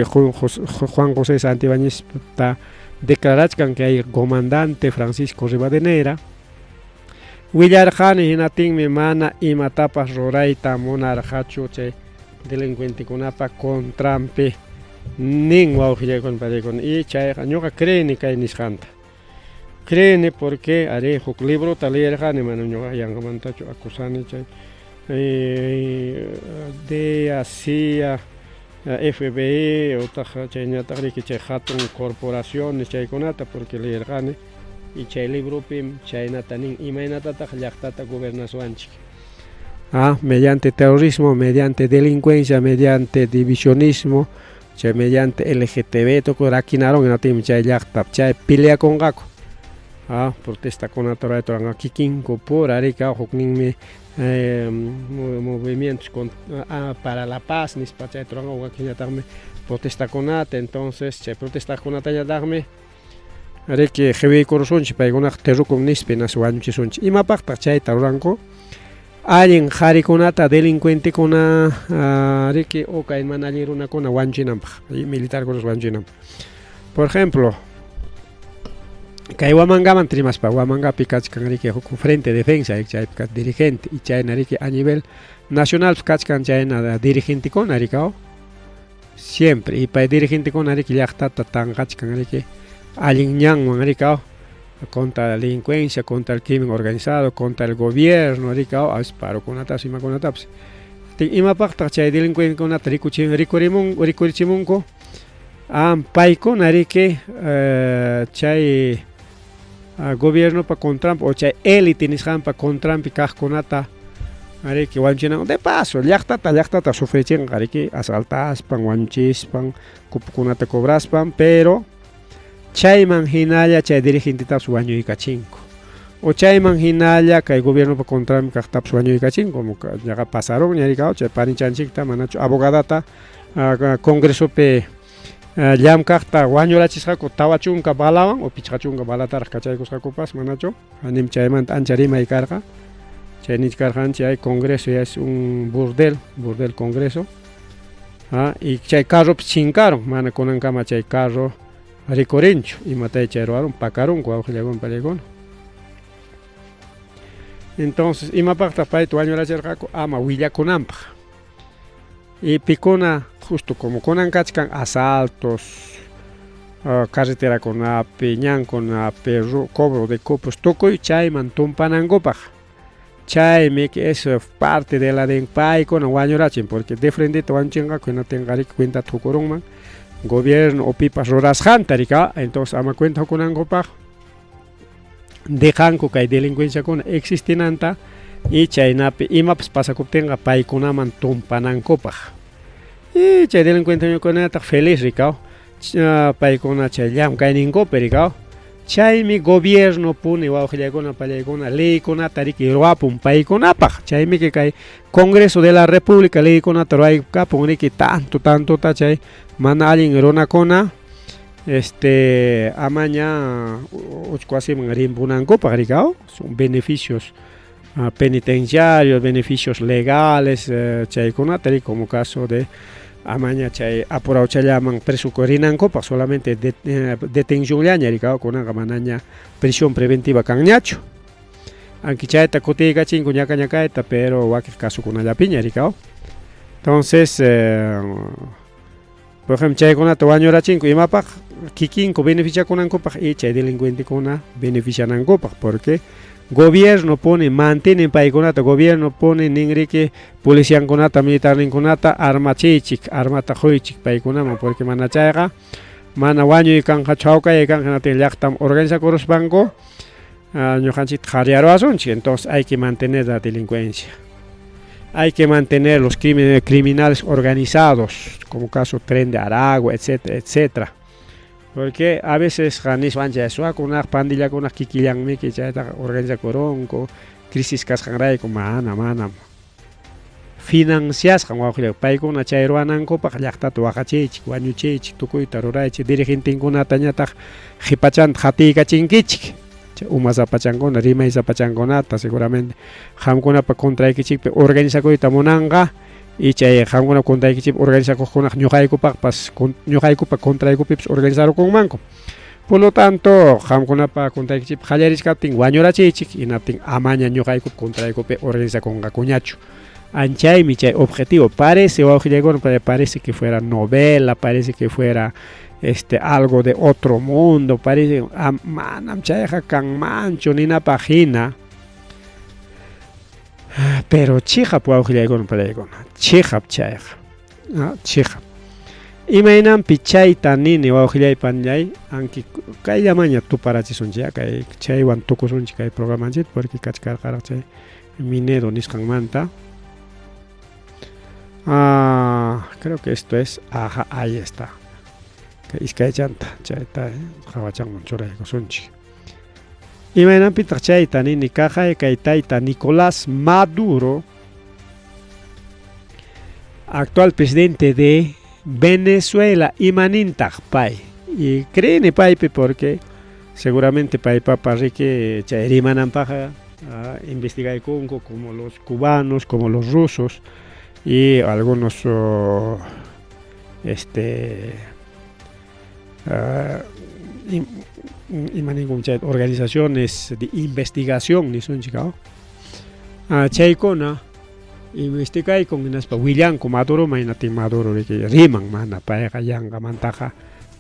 Juan José Santibáñezta declarachkan que hay comandante Francisco Rivadeneira willarqani hinatinmi mana imatapas rurayta munarqachu chay delincuentekunapa contrampi nin wawqillaykuna pallaykuna y chayqa ñuqa creeni kay nisqanta creeni porque ari huk librota leyerqani mana ñuqa yanqamantachu acusani chay DEA, CIA, FBI utaq chayñataq riki chay hatun corporaciones chaykunata porque leyerqani y chay libropi chaynata nin imaynatataq llaqtata gobernaswanchik mediante terrorismo, mediante delincuencia, mediante divisionismo chay mediante LGTB tukuy rakinaron hinatimi chay llaqta chay peleakunqaku protestakunata rurayturanga kikinku pura rika hukninmi movimientos para la paz nispa chayturanga wakinñataqmi protestakunata entonces chay protestakunatañataqmi riki qhiwiykurusunchik paykunaqa terrukum nispi nas wañuchisunchik imapaqtaq chayta ruranku allin qharikunata delincuentekuna riki kay mana allin runakuna wañuchinanpaq militarkunas wañuchinanpaq por ejemplo kay Huamangaman trimaspa Huamangapi kachkan riki huk frente defensa chaypi dirigente y chayna riki a nivel nacional kachkan chayna dirigentekuna riki siempre y pay dirigentekuna riki llaqtata tanqachkan riki allin ñanman riki contra la delincuencia, contra el crimen organizado, contra el gobierno riki asparukunatapas imakunatapas imapaqtaq chay delincuentekunata rikurichimunku paykuna riki chay gobiernopa contrampi o chay élite nisqanpa contrampi kaqkunata riki wañuchinanku de paso llaqtata sufrichinqa riki asaltaspan wañuchispan cupukunata cobraspan pero chayman hinalla chay dirigentetapas wañuykachinku o chayman hinalla kay gobierno pa contrami kaqtapas wañuykachin como ñaqa pasaron ñarikaw chay parinchanchikta manachu abogadata congresopi llamkaqta wañurachisqaku tawa chunka balawan o pichqa chunka balataraq kachaykusqakupas manachu nim chaymanta ancha rimay karqa chay nichkarqanchik ay congreso ya es un burdel congreso y chay carropi chinkaron mana kunankama chay carro rikurinchu imatay chay ruwaron pakarunku wawqillawan palaykuna. Entonces imapaqtaq payta wañurachirqaku ama willakunanpaq y pikuna justo como kunan kachkan asaltos carreterakunapi ñankunapi cobro de cupos tukuy chayman tumpanankupaq chaymi que es parte de la de paykuna wañurachin porque de frente wañuchinqaku hinatinqariki cuenta tukurunman gobierno o pipas rurasqanta rika entonces ama cuenta hukunankupaq dejanku kay delincuenciakuna existinanta y chaynapi imapas pasakuptinqa paykunaman tumpanankupaq y chay delincuentekunata feliz rikaw paykuna chay llamkayninkupi rikaw chaymi gobierno puni wawqillaykuna pallaykuna leykunata riki ruwapun paykunapaq chaymi que kay Congreso de la República leykunata ruwaykapun riki tantota chay mana allin runakuna amaña uchkuasiman rimpunankupaq rikaw son beneficios penitenciarios, beneficios legales chaykunata riki como caso de amaña chay apurado challaman presuko rinankupaq solamente detenciónllaña rikaw kunaqa manaña prisión preventiva kanñachu aunque chayta kutiykachinku ñakayta pero wakiq casukunallapiña rikaw. Entonces por ejemplo chaykunata wañurachinku imapaq kikinku beneficiakunankupaq y chay delincuentekuna beneficianankupaq porque gobierno pone mantienen paykunata gobierno pone ningriki policiankunata militarninkunata armachiychik armata quychik paykunaman porque mana chayqa mana wañuykanqa chawkayaykanqa llaqtam organizakuruspanku ñuqanchikta qhariaruwasunchik entonces hay que mantener la delincuencia hay que mantener los criminales organizados como caso Tren de Aragua etcétera etcétera porque a veces ganis wancha suakunak pandillakunak kikillanmi que chayta organizakuronku crisis kasqanrayku mana financiasqan wawqillayku paykuna chay ruwanankupaq llaqtata waqachiychik wañuchiychik tukuyta ruraychik dirigentinkunata ñataq qhipachanta qatiykachinkichik chay uma sapachankuna rimay sapachankunata seguramente qamkunapa contraykichikpi organizakuyta munanqa y chay qamkuna contraykichip organizakuqkunaq ñuqaykupa contraykupipis organizarukunmanku por lo tanto qamkunapa contraykichip qallarishkaptin wañurachiychik hinatin amaña ñuqaykupa contraykupi organizakunqakuñachu anchaymi chay objetivo parece wawqillaykuna parece que fuera novela parece que fuera algo de otro mundo parece manam chayqa kanmanchu ninapaq hina pero chihap wawqillaykuna palaykuna chihap chayqa chihap imaynanpi chayta nini wawqillaypanllay aunque kayllamaña tuparachisunchik kay chaywan tukusunchik kay programanchik porque kachkarqaraq chay minero nisqanmanta creo que esto es ahí está iskaychanta chayta qhawachanman churaykusunchik imaynanpitaq chayta nini kaqay kay tayta Nicolás Maduro actual presidente de Venezuela imanintaq pay y creen paypi porque seguramente paypapa riki chay rimananpaqa investigaykunku como los cubanos como los rusos y algunos organizaciones de investigación nisunchikaw chaykuna investigaykun hinaspa willanku Maduro maynatin Maduro riki riman mana payqa yanqamantaqa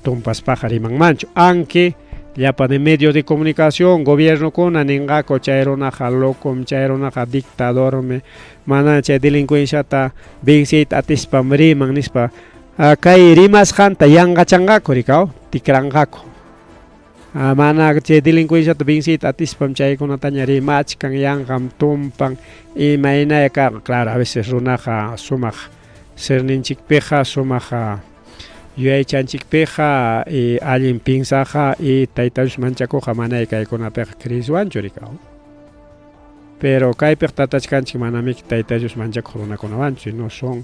tumpaspaqa rimanmanchu aunque llapa de medios de comunicación gobierno ninqaku chay runaqa locum chay runaqa dictadormi mana chay delincuenciata venciyta atispam riman nispa kay rimasqanta yanqachanqaku rikaw tikranqaku mana chay delincuenciata venciyta atispam chaykunataña rimachkan yanqam tumpan imaynaya karqa claro a veces runaqa sumaq serninchikpiqa sumaq yuyaychanchikpiqa allin pinsaqa y tayta Dios manchakuqa manay kaykunapiqa kriswanchu rikaw pero kaypik tatachkanchik manami Tayta Dios manchakuq runakunawanchu, no son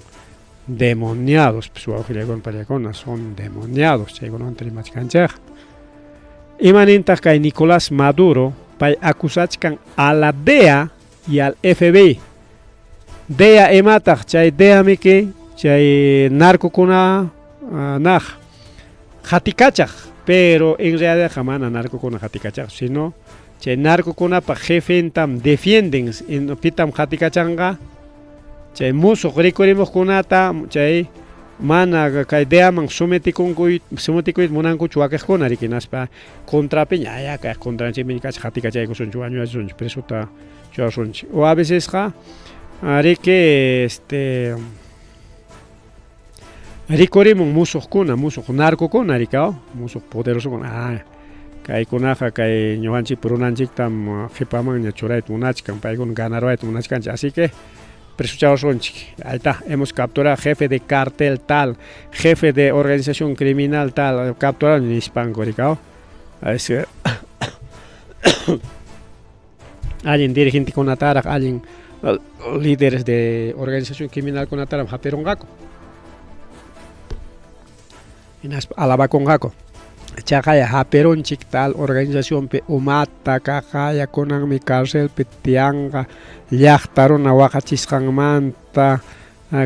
demoniados, pues wawqiykuna pallaykuna son demoniados, chaykunamanta rimachkanchik. Imanintaq kay Nicolás Maduro pay acusachkan a la DEA y al FBI. DEA imataq chay DEA miki chay narcokuna naj hatikachaq, pero en realidad mana narcokuna hatikachaq, sino chay narcokunapa jefentam defienden pitam hatikachanga chay musuq rikurimuqkunata chay mana kay DEAman sometikuyta munankuchu wakiqkuna rikinaspa contrapi ña kay contranchikmi kacha hatikachaykusunchu wañuchunchu presuta churasunchik, o a vecesqa riki rikurimun musuqkuna, musuq narcokuna rikaw, musuq poderosokuna, kaykunaqa kay ñuqanchik runanchiktam qipaman ña churayta munachkan, paykuna ganarwayta munachkanchik, así que presuchawashunchik. Ahí está, hemos capturado jefe de cartel tal, jefe de organización criminal tal, capturado en Hispanco, rikaw. Así que alguien dirigente con atarak, alguien líderes de organización criminal con atarak, haperongako. Alabakongako. Chakaya haperonchik tal organización pe umata kakaya konan mi cárcel pe tianga llaqtaruna waqachisqanmanta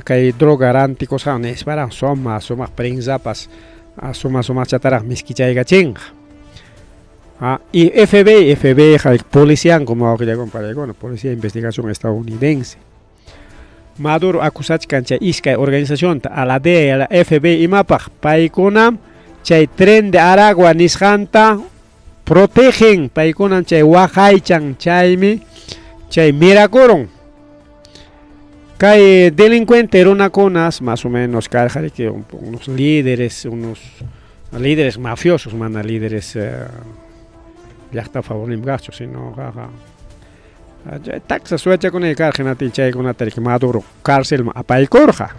kay drogaránticos janes para soma prensapas soma chataraq miskichaygachinqa. Y FBI policía, como ahora compañero, policía de investigación estadounidense. Maduro acusachkan chay iskay organización a la DEA y a la FBI imapaq paykunam chay tren de Aragua nisqanta protegen, paykunam chay waqaychan, chaymi chay mirakurun kay delincuente runakunas más o menos karqari que unos líderes mafiosos, mana líderes llaqta favorimqaqchu, sino taxa suechakuna karqanati chaykunata rik Maduro cárcelman apaykurqa.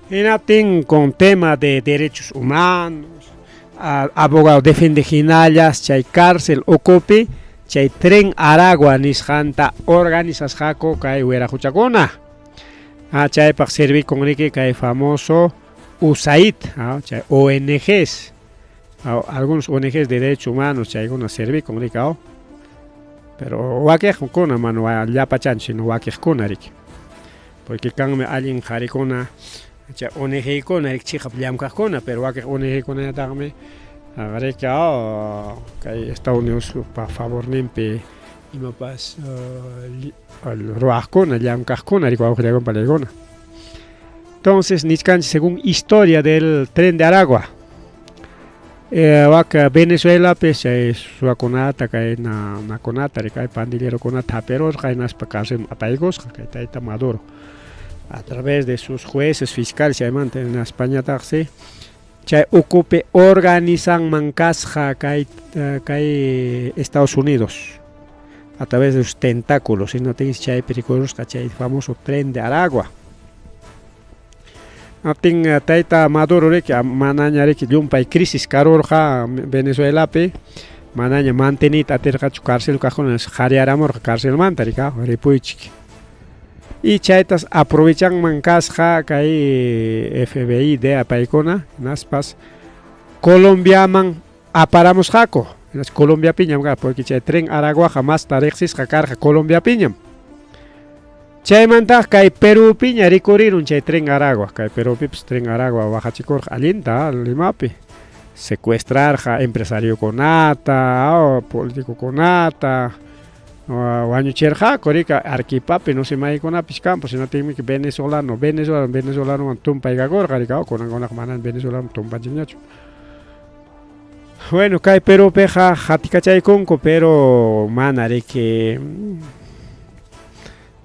Enatin con tema de derechos humanos, abogado defiende hinallas, chay cárcel ocupe, chay tren Aragua nisqanta organizas jako kay wiraquchakuna. Chaypaq servi con riki kay famoso USAID, chay ONGs. Algunos ONGs de derechos humanos chayguna servi con riki, pero wakiqkuna mano llapachan sino wakiqkuna riki, porque kanmi alguien harikuna cha ONG kuna chikap llamkaqkuna, pero wakiq ONG kuna taqmi riki kay Estados Unidos pa favor nimpi imapas ruaqkuna llamkaqkuna riki wawqiraykunaqa palaykuna. Entonces niskanchik según historia del tren de Aragua, waka Venezuela pues suakunata kay nakunata riki pandillero kunata haperosqa hinaspa cárcel apaykosqa kay Tayta Maduro a través de sus jueces fiscales chaymanta en España taxi chay ocupe organizan mancasja kay Estados Unidos a través de sus tentáculos, y no tienes chay pericoros chay famoso tren de Aragua. Atin Tayta Maduro riki manaña riki llumpay crisis karurqa Venezuela pe manaña mantenita atirqachu cárcel kaqkuna qhariaramurqa cárcelmanta rika ripuychik. Y chaytas aprovechan mancasja kay FBI DEA paykuna naspas Colombiaman aparamos jako, Colombia piñam porque chay tren Aragua jamás tarexis karqa Colombia piñam. Chaymanta kay Perú piña rikurirun chay tren Aragua, kay Perú pips tren Aragua wahachikurqa allinta Limapi secuestrarqa empresario kunata político kunata wañuchirqaku rika arquipapi no se maykunapis campo, sino tinmi que venezolano tumpaykakurqa rika kunankunaq manan venezolano tumpanchikñachu. Bueno, kay Perupiqa hatikachaykunku, pero mana riki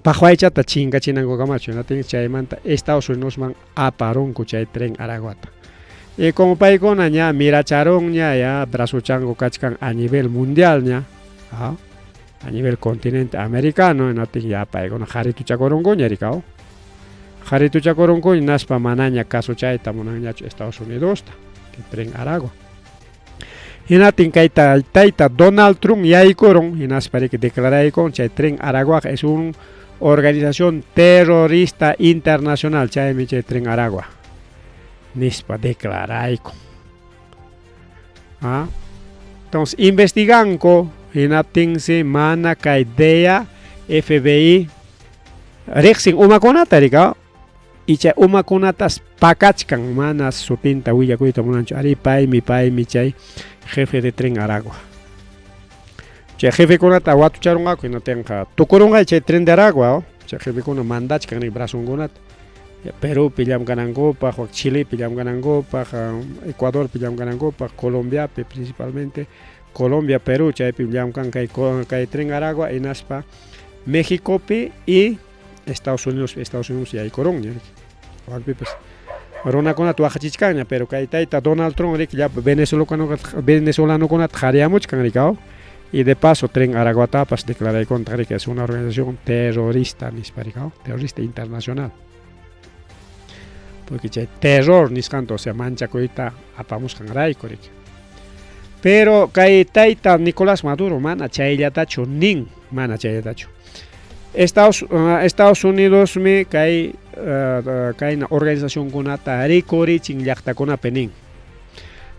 paqwaychata chinkachinankuqamachu, natin chaymanta Estados Unidos aparunku chay tren Araguata. Y como paykuna ña miracharun ña ya brasuchanku kachkan a nivel mundial ña, a nivel continente americano, natin ya paykuna harituchakurunku ña rika, harituchakurunku naspa manaña caso chayta munanñachu Estados Unidos, que tren Aragua. hinatin kay taita Donald Trump yaykuron hinas para que declaraykon chay tren Aragua es una organización terrorista internacional chaymi chay tren Aragua nispa declaraykon. Entonces investiganko hinatinsi mana kay DEA FBI rexin umakunata rika y chay umakunatas pakachkan mana sutinta willakuyta munanchu ari paymi chay jefe de tren Aragua. Chay jefe kunata watucharongaku hinatinqa tukurunqa chay tren de Aragua chay jefe kuna mandachkan ni brasunkunata Perú pillam ganangopaq, Chile pillam ganangopaq, Ecuador pillam ganangopaq, Colombia principalmente Colombia, Perú chay pillam kan kay tren Aragua inaspa México y Estados Unidos y ahí corón Rona con tu ajachichcaña, pero que taita Donald Trump ya venezolano con atjariamuch canricao y de paso tren Aragua Tapas declaré contra que es una organización terrorista terrorista internacional. Porque chay terror niscanto se mancha coita apamos canray corik. Pero que taita Nicolás Maduro mana chayllatacho nin mana chayllatacho. Estados Unidos me cae una organización kunata ricorichin llaqta kuna penin.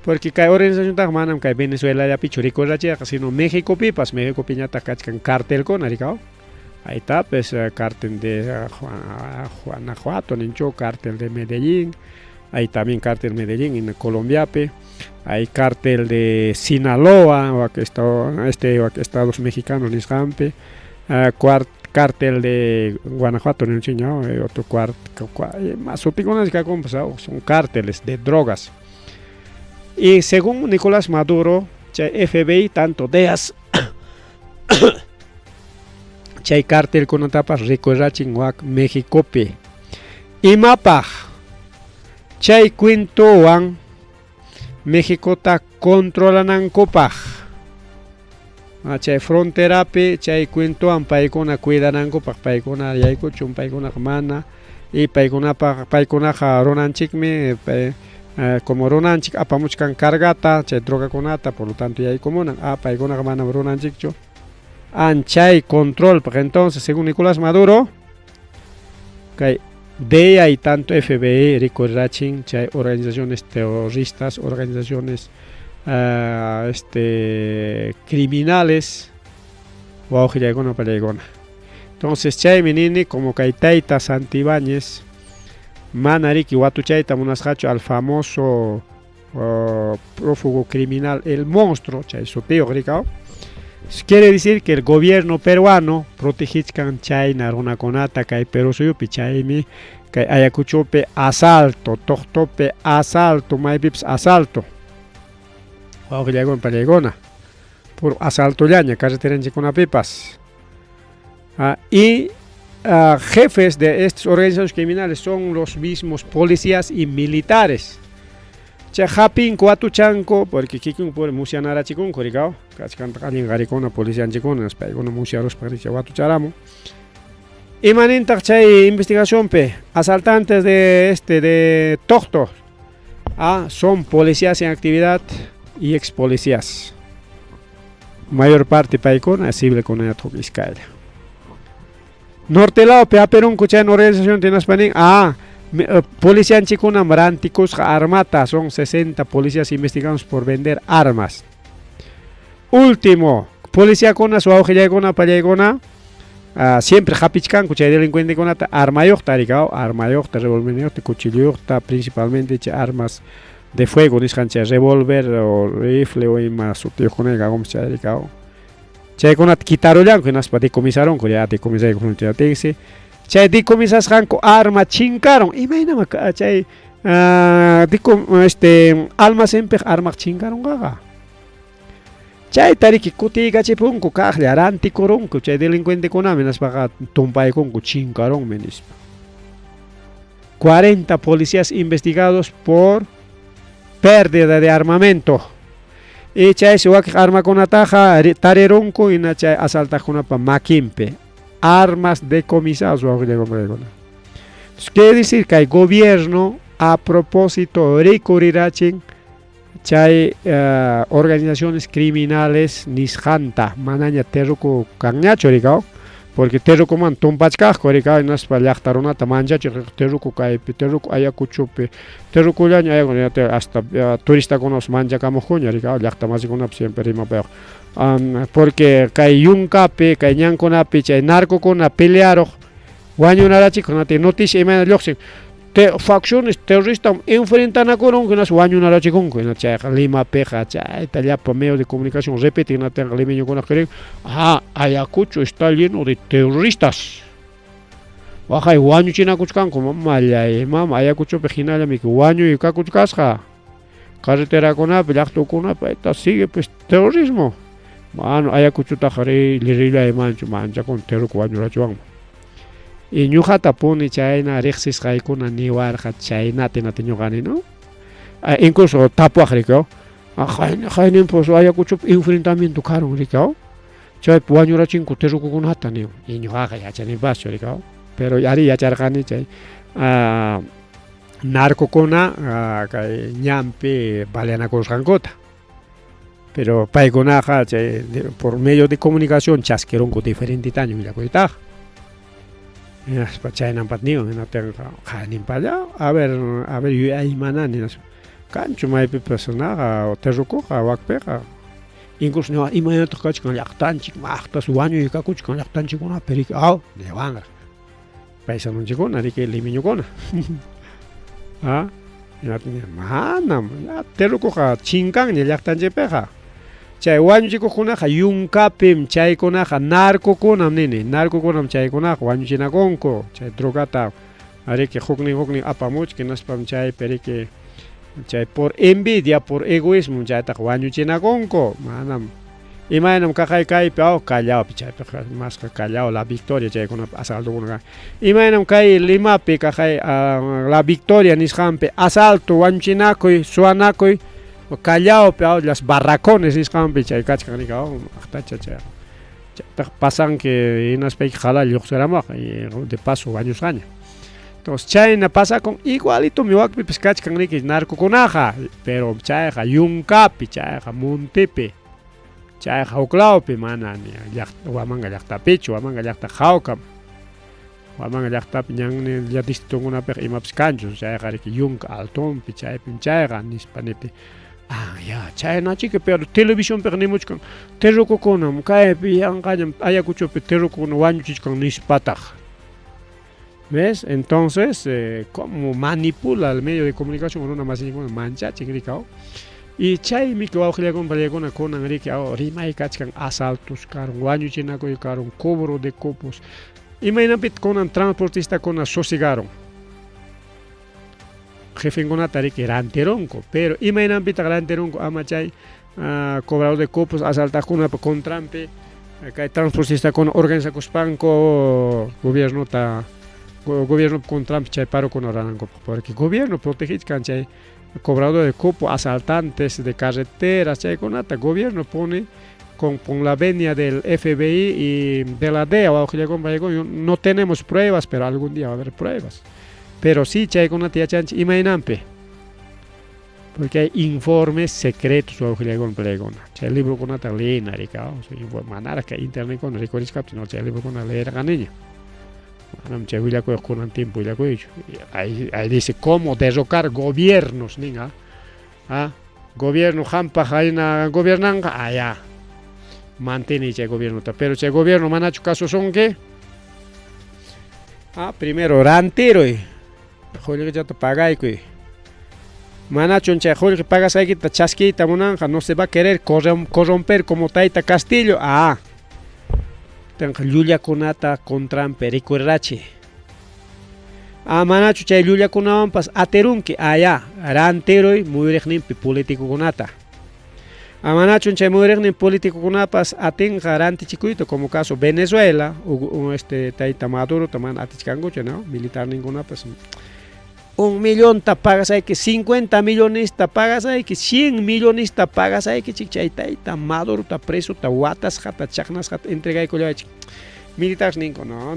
Porque cae organización ta manam cae Venezuela ya pichu ricorache sino México piñata kachkan cartel con aricao. Ahí está pues cartel de Guanajuato, nincho cartel de Medellín. Hay también cartel Medellín en Colombia, hay cartel de Sinaloa, estados mexicanos nisgampe. Cartel de Guanajuato, otro más son cárteles de drogas. Y según Nicolás Maduro, FBI tanto DEAS, chay cartel con tapas ricorrachin México y mapa chay quintoan México ta controlanan copaj. Chay frontera chay quintoan paikona cuidananko paikona yayko chun paikona mana y paikona ronanchikme como ronanchik apamuchkan cargata chay droga conata por lo tanto yayko monan paikona mana ronanchikcho anchay control, porque entonces según Nicolás Maduro que DEA y tanto FBI ricorrachin chay organizaciones terroristas, organizaciones criminales entonces chay menini como que taita Santibáñez manariki watuchaita munashacho al famoso prófugo criminal el monstruo chay su tío gricao. Quiere decir que el gobierno peruano protegichkan chay naruna conata kay Perú suyupi chaymi kay Ayacuchope asalto, Tohtope asalto, Maypips asalto. Por asalto llaña, carretera en pipas. Y jefes de estas organizaciones criminales son los mismos policías y militares. Japin cuatu chanco porque kikun por musianara chikun korikao kachkan alin garikona policía chikun espaigona musiaros paricha watu charamo imaninta chay investigación asaltantes de Tohto son policías en actividad y ex policías mayor parte paikona asible con el Vizcaya nortelao Perú kuchan organización tienes panin policía en Chicuna Maranticos Armata son 60 policías investigados por vender armas. Último, policía con su auge llegona para llegona siempre hapichkan cucha delincuente con armayocta ricao armayocta revolver cuchillocta principalmente armas de fuego niscancha revólver o rifle o más utio con el gagom ricao. Chay con quitaron ya que nas para decomisaron que ya decomisaron con ya tense chay decomisas hanko arma chinkaron imagina chay alma siempre arma chinkaron gaga chay tariki kutiga chipunko kahle aranti koronko chay delincuente con amenas para tumpay con chinkaron menis 40 policías investigados por pérdida de armamento y chay se arma con ataja tareronko y na chay asalta con pa maquimpe armas decomisadas. Quiere decir que el gobierno a propósito recurrirá chay organizaciones criminales nishanta manaña terruku kanñachu rikao porque terruku man tumpachkaqku rikao naspa llaqtarunata manchachiq terruku kaypi terruku Ayacuchupi terrukullaña ayakuña hasta turistakunapas manchakamuqkuña rikao llaqta masikunapas siempre rimapayuq porque kay yunkapi kay ñankunapi chay narcokuna pelearuq wañunarachikkunata noticia imana lluqsin facciones terroristas enfrentanakunku hinas wañunarachikunku hina chayqa Limapiqa chayta llapa medios de comunicación repiten hinatinqa limeñukunaq kirin Ayacucho está lleno de terroristas waqay wañuchinakuchkanku mamallay mama Ayacuchupi hinallamiki wañuykakuchkasqa carreterakunapi llaqtukunapi ayta sigue pues terrorismo mano Ayacuchutaqa rilaymanchu manchakun terruku wañurachiwanman y ñuqata puni chayna riqsisqaykuna niwarqa chaynatinata ñuqani no incluso tapuaq rikao hayninpus Ayacuchupi enfrentamiento karun rikao chaypi wañurachinku terrukukunata niwan y ñuqaqa yachanipaschu rikao pero ari yacharqani chay narcokuna kay ñampi baleanakusqankuta pero paykunaqa chay por medio de comunicación chasquirunku diferentitaño willakuytaqa chaynapat niwan hinatinqa qanimpalla a ver yuyay manani kanchu maypipas naqa terrukuqa wakpiqa incluso ñuqa imaynataq kachkan llaqtanchik maqtas wañuykakuchkan llaqtanchikkunapi riki niwanqa paysanunchikkuna riki limeñukuna manam terrukuqa chinkanña llaqtanchikpiqa chay wañuchikuqkunaqa yunkapim chaykunaqa narcokunam nini narcokunam chaykunaqa wañuchinakunku chay drogata riki huknin apamuchki naspam chaypi riki chay por envidia por egoísmo chaytaqa wañuchinakunku manam imaynam kaqay kaypi Callao chaypiqa masqa Callao La Victoria chaykunapi asaltokunaqa imaynam kay Limapi kaqay La Victoria nisqanpi asalto wañuchinakuy suwanakuy Callao las barracones nisqanpi chay kachkan nika haqtacha chaypiqa pasanki hinaspayki halal lluqsiramuq de paso wañusqaña entonces chayna pasakun igualito miwakpipas kachkan riki narcokunaqa pero chayqa yunkapi chayqa montepi chayqa huklawpi manani Huamanga llaqtapichu Huamanga llaqta Jaucam Huamanga llaqtapi ñan distritunkunapiqa imapas kanchu chayqa riki yunka altonpi chaypi chayqa nispanipi chaynachiki pero televisiónpiqa nimuchkan terrukukunam kaypi yanqañam Ayacuchupi terrukukuna wañuchichkan nispataq ¿ves? Entonces como manipula el medio de comunicación una masinikuna manchachik rikao y chaymi wawqillakunpa kunan riki rimay kachkan asaltos karon wañuchinakuy karon cobro de cupos imaynapit kunan transportistakuna sosigaron jefenkunata riki rantirunku pero imaynapita rantirunku ama chay cobrador de cupos asaltaqkunapa contrampi kay transportistakuna organizakuspanku gobierno contrampi chay parokuna ranankupak porque gobierno protegichkan chay cobrador de cupo asaltantes de carreteras chaykunata gobierno pone con la venia del FBI y de la DEA no tenemos pruebas pero algún día va a haber pruebas pero sí chaykunata yachanchik imaynampi porque hay informes secretos chay librokunata leena rika manaraka internet kuna rikurishkapti no chay librokuna leerqaniña manam chay willakuyuq kunan tiempo willakuychu ahí dice cómo derrocar gobiernos ninga gobierno hampa hayna gobernanqa ya manteni chay gobierno pero chay gobierno manachu caso son que primero ranteroy qullqillata pagaykuy manachun chay qullqi pagasaykita chaskiyta munanqa no se va a querer corromper como Tayta Castillo tenqa llullakunata contrampi rikurrachi manachu chay llullakunawanpas aterunki ranteroy muyuriqninpi politikukunata manachun chay muyuriqnin politikukunapas atinqa rantichikuyta como caso Venezuela Tayta Maduro mana atichkankuchu no militar ninkunapas 1 millón pagasayki 50 millones pagasayki 100 millones pagasayki chay Tayta Maduro preso watasqata chaqnasqata entregaykullachik militares ninco, no,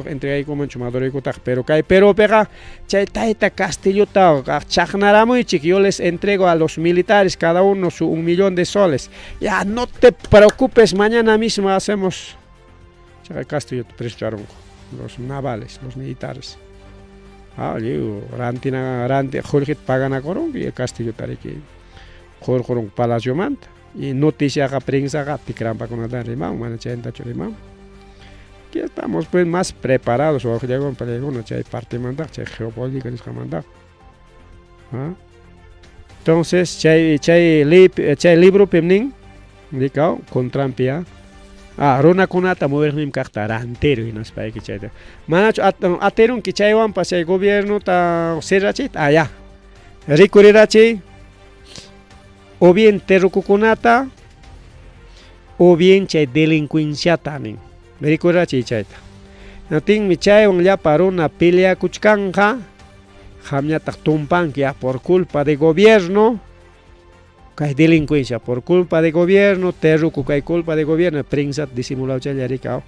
entrega como chumador y cotaj, pero pega, chay taita Castillo tao, chachnaramuichik, yo les entrego a los militares cada uno su 1 millón de soles. Ya no te preocupes, mañana mismo hacemos. Chay Castillo prestaron los navales, los militares. Yo ranti Jorge pagan a corón y el Castillo tariki Jorge Palacio Manta y noticia que prensa que ticrampa con la rimao, mana chenta chorimao. Aquí estamos pues más preparados o ya con peligro, chay parte manda, chay geopolítica ni manda. Entonces chay libro pemning dicao con trampia. Rona kunata movernim kakta antero y nos pae que chay. Manacho aterun que chay wan pasay gobierno ta serachit allá. Recurrirachi o bien terrocucunata o bien chay delincuencia tanin. Recurrachi chayta. Natin mi chay un ya para una pelea kuchkanja. Jamia tumpan que por culpa de gobierno. Hay delincuencia por culpa de gobierno, terruco hay culpa de gobierno, prensa disimulado challaricao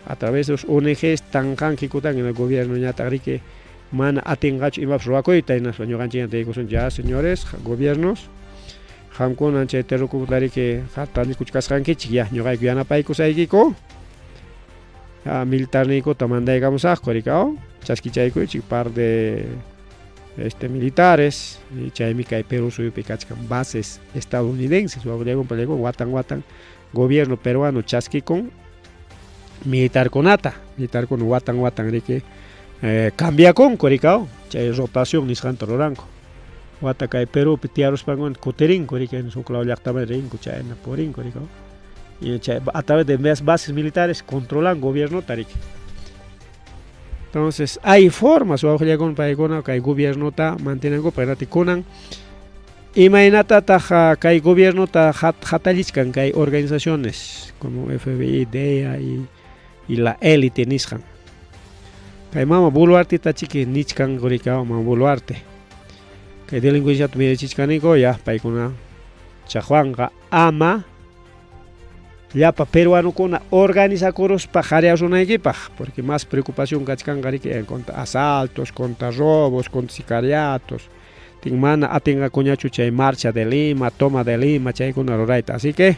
a través de los ONGs tan que cutan en el gobierno ya que man atengacho y más roaco y tainas lo ganchian te son ya señores gobiernos hamkon anche terruco que hatani kuchkas hanki ya ñoga guiana paiko saigiko militar nico tamanda digamos ascoricao chasquichaico y par de militares y chaimica y Perú suyo picachcan bases estadounidenses o con pelego watan gobierno peruano chasqui con militar con watan de que cambia con coricao chay rotación ni santo roranco wata y Perú pitiaros pangon coterín corica en su claudia tamerin chay en porin coricao y a través de bases militares controlan gobierno tarik. Entonces hay formas o ya con paigona que hay gobierno ta mantienen gobernati conan imagínate ta que hay gobierno ta hataliscan que hay organizaciones como FBI, DEA y la élite niscan que mama buluarte ta chiqui nichcan goricao mama buluarte que delincuencia tu mire chichcanico ya paigona chajuanga ama ya para peruano con organiza coros pajareas una equipa porque más preocupación gachcan que contra asaltos, contra robos, contra sicariatos. Tingmana atenga coñachu chay marcha de Lima, toma de Lima, chay con aroraita. Así que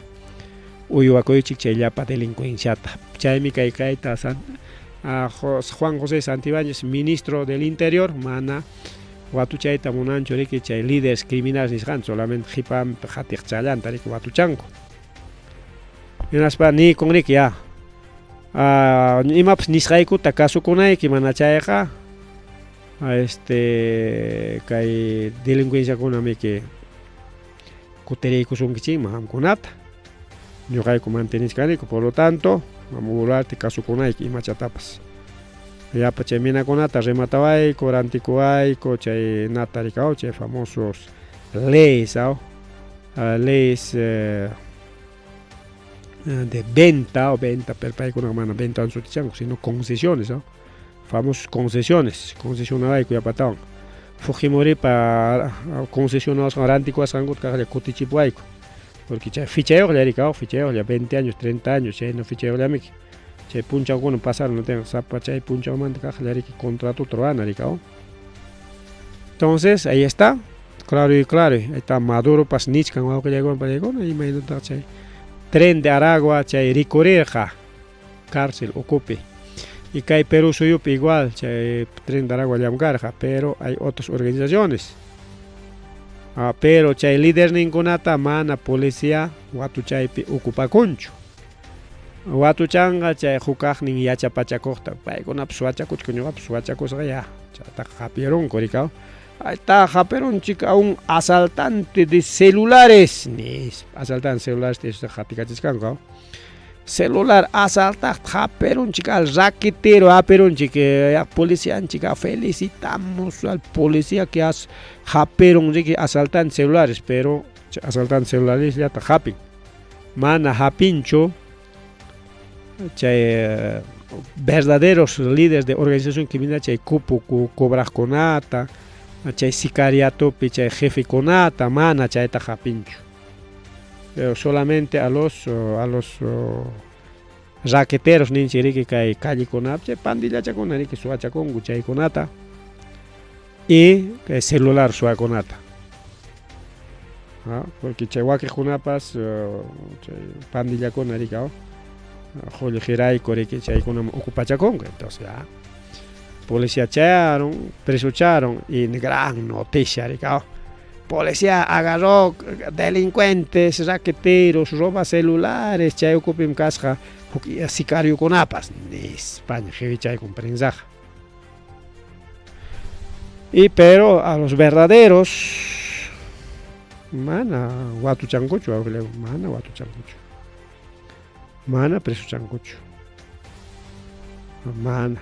uyuacoichi chay ya para delincuenciata. Chay mi caita Juan José Santibáñez, ministro del Interior, mana Watu chay tamunancho que chay líderes criminales nishan solamente hipam jatir chalan tarik watu chanco. Ni con Rick ya. Imaps nisraiku takasu kunai que manachaiga. Kai delincuencia kunami que kuteriku sunkichi maham kunata. Ñoqayku mantenisqaniku, por lo tanto, mamurarte kasu kunai que machatapas. Ya chay minakunata rematawayku, rantikuwayku, chay natarikao, chay famosos leyes, leyes de venta pero para con una venta en su tichango, sino concesiones, famosas concesiones hay cuya patón Fujimori para concesionados aránticos sangut que cotichipuaico porque ya ficheo le ricao ficheo ya 20 años 30 años ya no ficheo le miki che puncha con pasar no tengo zapa chay puncha man que le rico contrato troana ricao. Entonces ahí está claro ahí está Maduro pasnichkan o que llegó para llegar y me nota chay tren de Aragua, chay Ricoreja, cárcel, ocupe. Y que hay Perú suyo igual, chay tren de Aragua Llamgarja, pero hay otras organizaciones. Pero chay líder ningunata mana policía, watu chay ocupa concho. Watu changa chay jukaj ning yacha pachakokta, pay con apsuacha kuchkuño apsuacha ya, chata japieron coricao. Ahí está, japerón chica, un asaltante de celulares. Asaltante de celulares de jaticachiscanco. Celular asalta, japerón chica, al raquetero, japerón chica, policía chica, felicitamos al policía que hace japerón chica, asaltan celulares, pero asaltan celulares ya está happy. Mana japincho, verdaderos líderes de organización criminal, chay cupo, cobras conata. Chay sicariato, chay jefe conata, mana chay tajapincho. Pero solamente a los raqueteros ninchi riki kay callekunapa chay pandillachakuna riki suwachakunku chaykunata y celular suwakunata porque chay wakiqkunapas chay pandillakuna riki Jollijirayku riki chaykunam ocupachakunku entonces policía chayaron presucharon y gran noticia riki policía agarró delincuentes, raqueteros, roba celulares, chay ocupim kasqa sicario kunapas ni España chay con prensaja. Y pero a los verdaderos mana watuchankuchu mana watuchankuchu. Mana presuchankuchu. Mana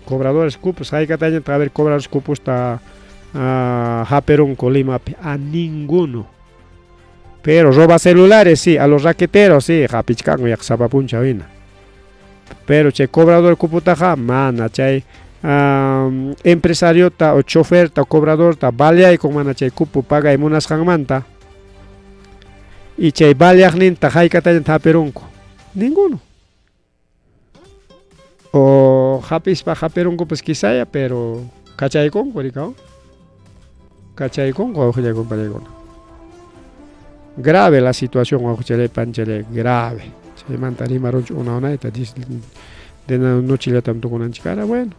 cobradores cupos hay que tener que haber cobradores cupos ta Japerón Colima a ninguno. Pero roba celulares sí, a los raqueteros sí, japichcango y sapapuncha vina. Pero che cobrador cuputaja, mana, chay empresario ta o chofer ta cobrador ta balea y con mana chay cupu paga y monas hangmanta. Y chay balea ta jaika ta japeronco. Ninguno. O japis pa japeronco pues quizá, pero cachay con coricao. ¿Cachai con grave la situación panchele grave se mantari maron una de noche le tanto con anchicara bueno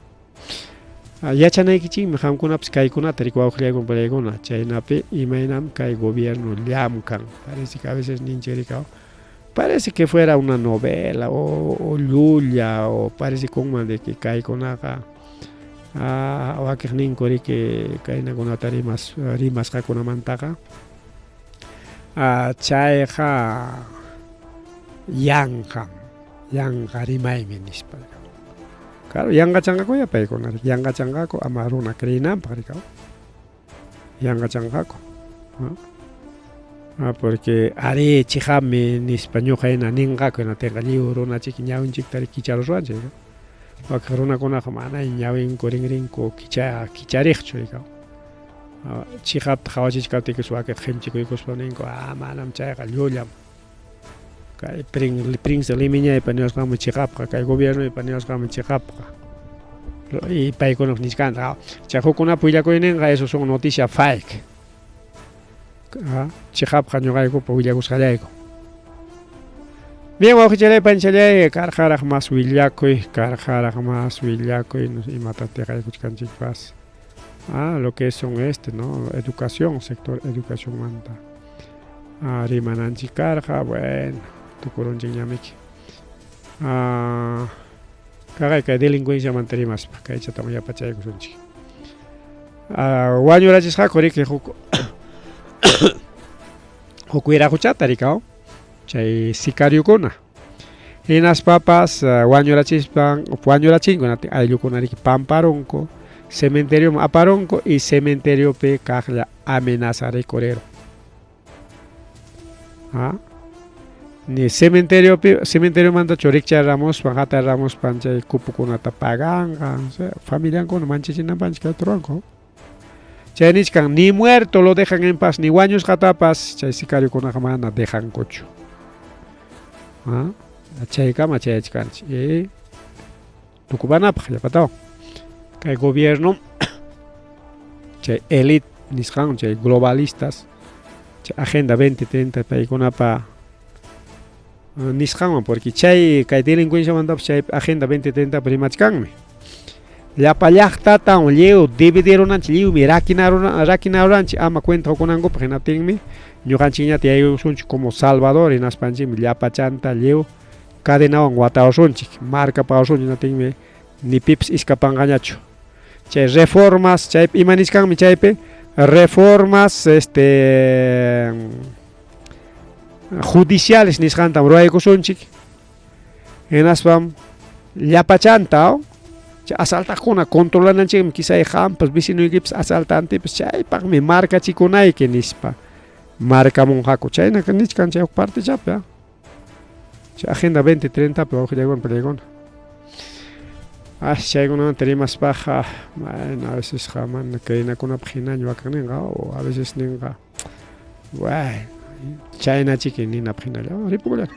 ya chanay kichi me ham kuna pskai kuna tariko con palegona chainape y mainam kai gobierno liamkan parece que a veces ninchericao parece que fuera una novela o lulla o parece como de que kai con acá wakiknin kori que kaina kunata rimas hakuna mantaqa chayqa yanqa rimaymi nispa claro yanqachanqaku ya paykuna yanqachanqaku ama runa creinanpaq rikaw yanqachanqaku porque ari chijami nispa ñuqa hina ninqaku hinatinqa lliw runachik ñawinchikta kicharu ruanchik Waka runakunaqa mana ñawinku rinrinku kichariqchu rikaw chihapta hawachichkaptikish wakiqa qhimchikuykuspa ninku manam chayqa llullam kay prince limiñaypa niwasqanmi chihapqa kay gobiernoypa niwasqanmi chihapqa y paykunaq nishkanta chay hukkunapa willakuyninqa eso son noticia fake chihapqa ñuqaykupa willakusqallayku. Bien, wauqichalay panchalay karjaraq mas willakuy imatataqaykuchkanchikpas lo que son no educación sector educación manta rimananchik karqa bueno tukurunchik ñamiki kaqay kay delincuencia manta rimaspa kaychatama yapachaykusunchik wañurachisqaku riki huk wiraquchata rikaw chay sicariokuna hinaspapas wañurachinku ayllukuna riki pamparonko cementerio aparonko y cementeriopi kaqlla amenaza rikurero ni cementerio manta chorikcharamuspan hataramuspan chay kupukunata paganqa familiankuna manchachinanpanchik kayturanku chay nishkan ni muerto lo dejan en paz ni wañusqatapas chay sicariokunaqa mana dejankuchu chaykama chayachkanchik tukupanapaq llapatawa kay gobierno chay elite nisqan chay globalistas chay agenda 2030 paykunapa nisqanman porque chay kay delincuencia mantapas chay agenda 2030 rimachkanmi llapa llaqtata lliw dividirunanchik lliwmi raquinaruranchik ama cuenta hukunankupaq hinatinmi ñuqanchikñata yayusunchik como Salvador hinaspanchikmi llapachanta lliw cadenawan watawashunchik markapawashunchik hinatinmi ni pipas iskapanqañachu chay reformas chay ima niskanmi chaypi reformas judiciales nisqantam ruraykusunchik hinaspam llapachanta chay asaltaqkuna controlananchikmi quizá hampas vecinuykipas asaltantepas chaypaqmi markachikunayki nispa markamunqaku chaynaqa nichkan chay huk partichapi chay agenda 2030 pi wawqillaykuna chaykunamanta rimaspaqa bueno a veces mana kaynakunapaq hinaña waqaqninqa o a veces ninqa bueno chaynachiki ninapaq hinalla ripukullar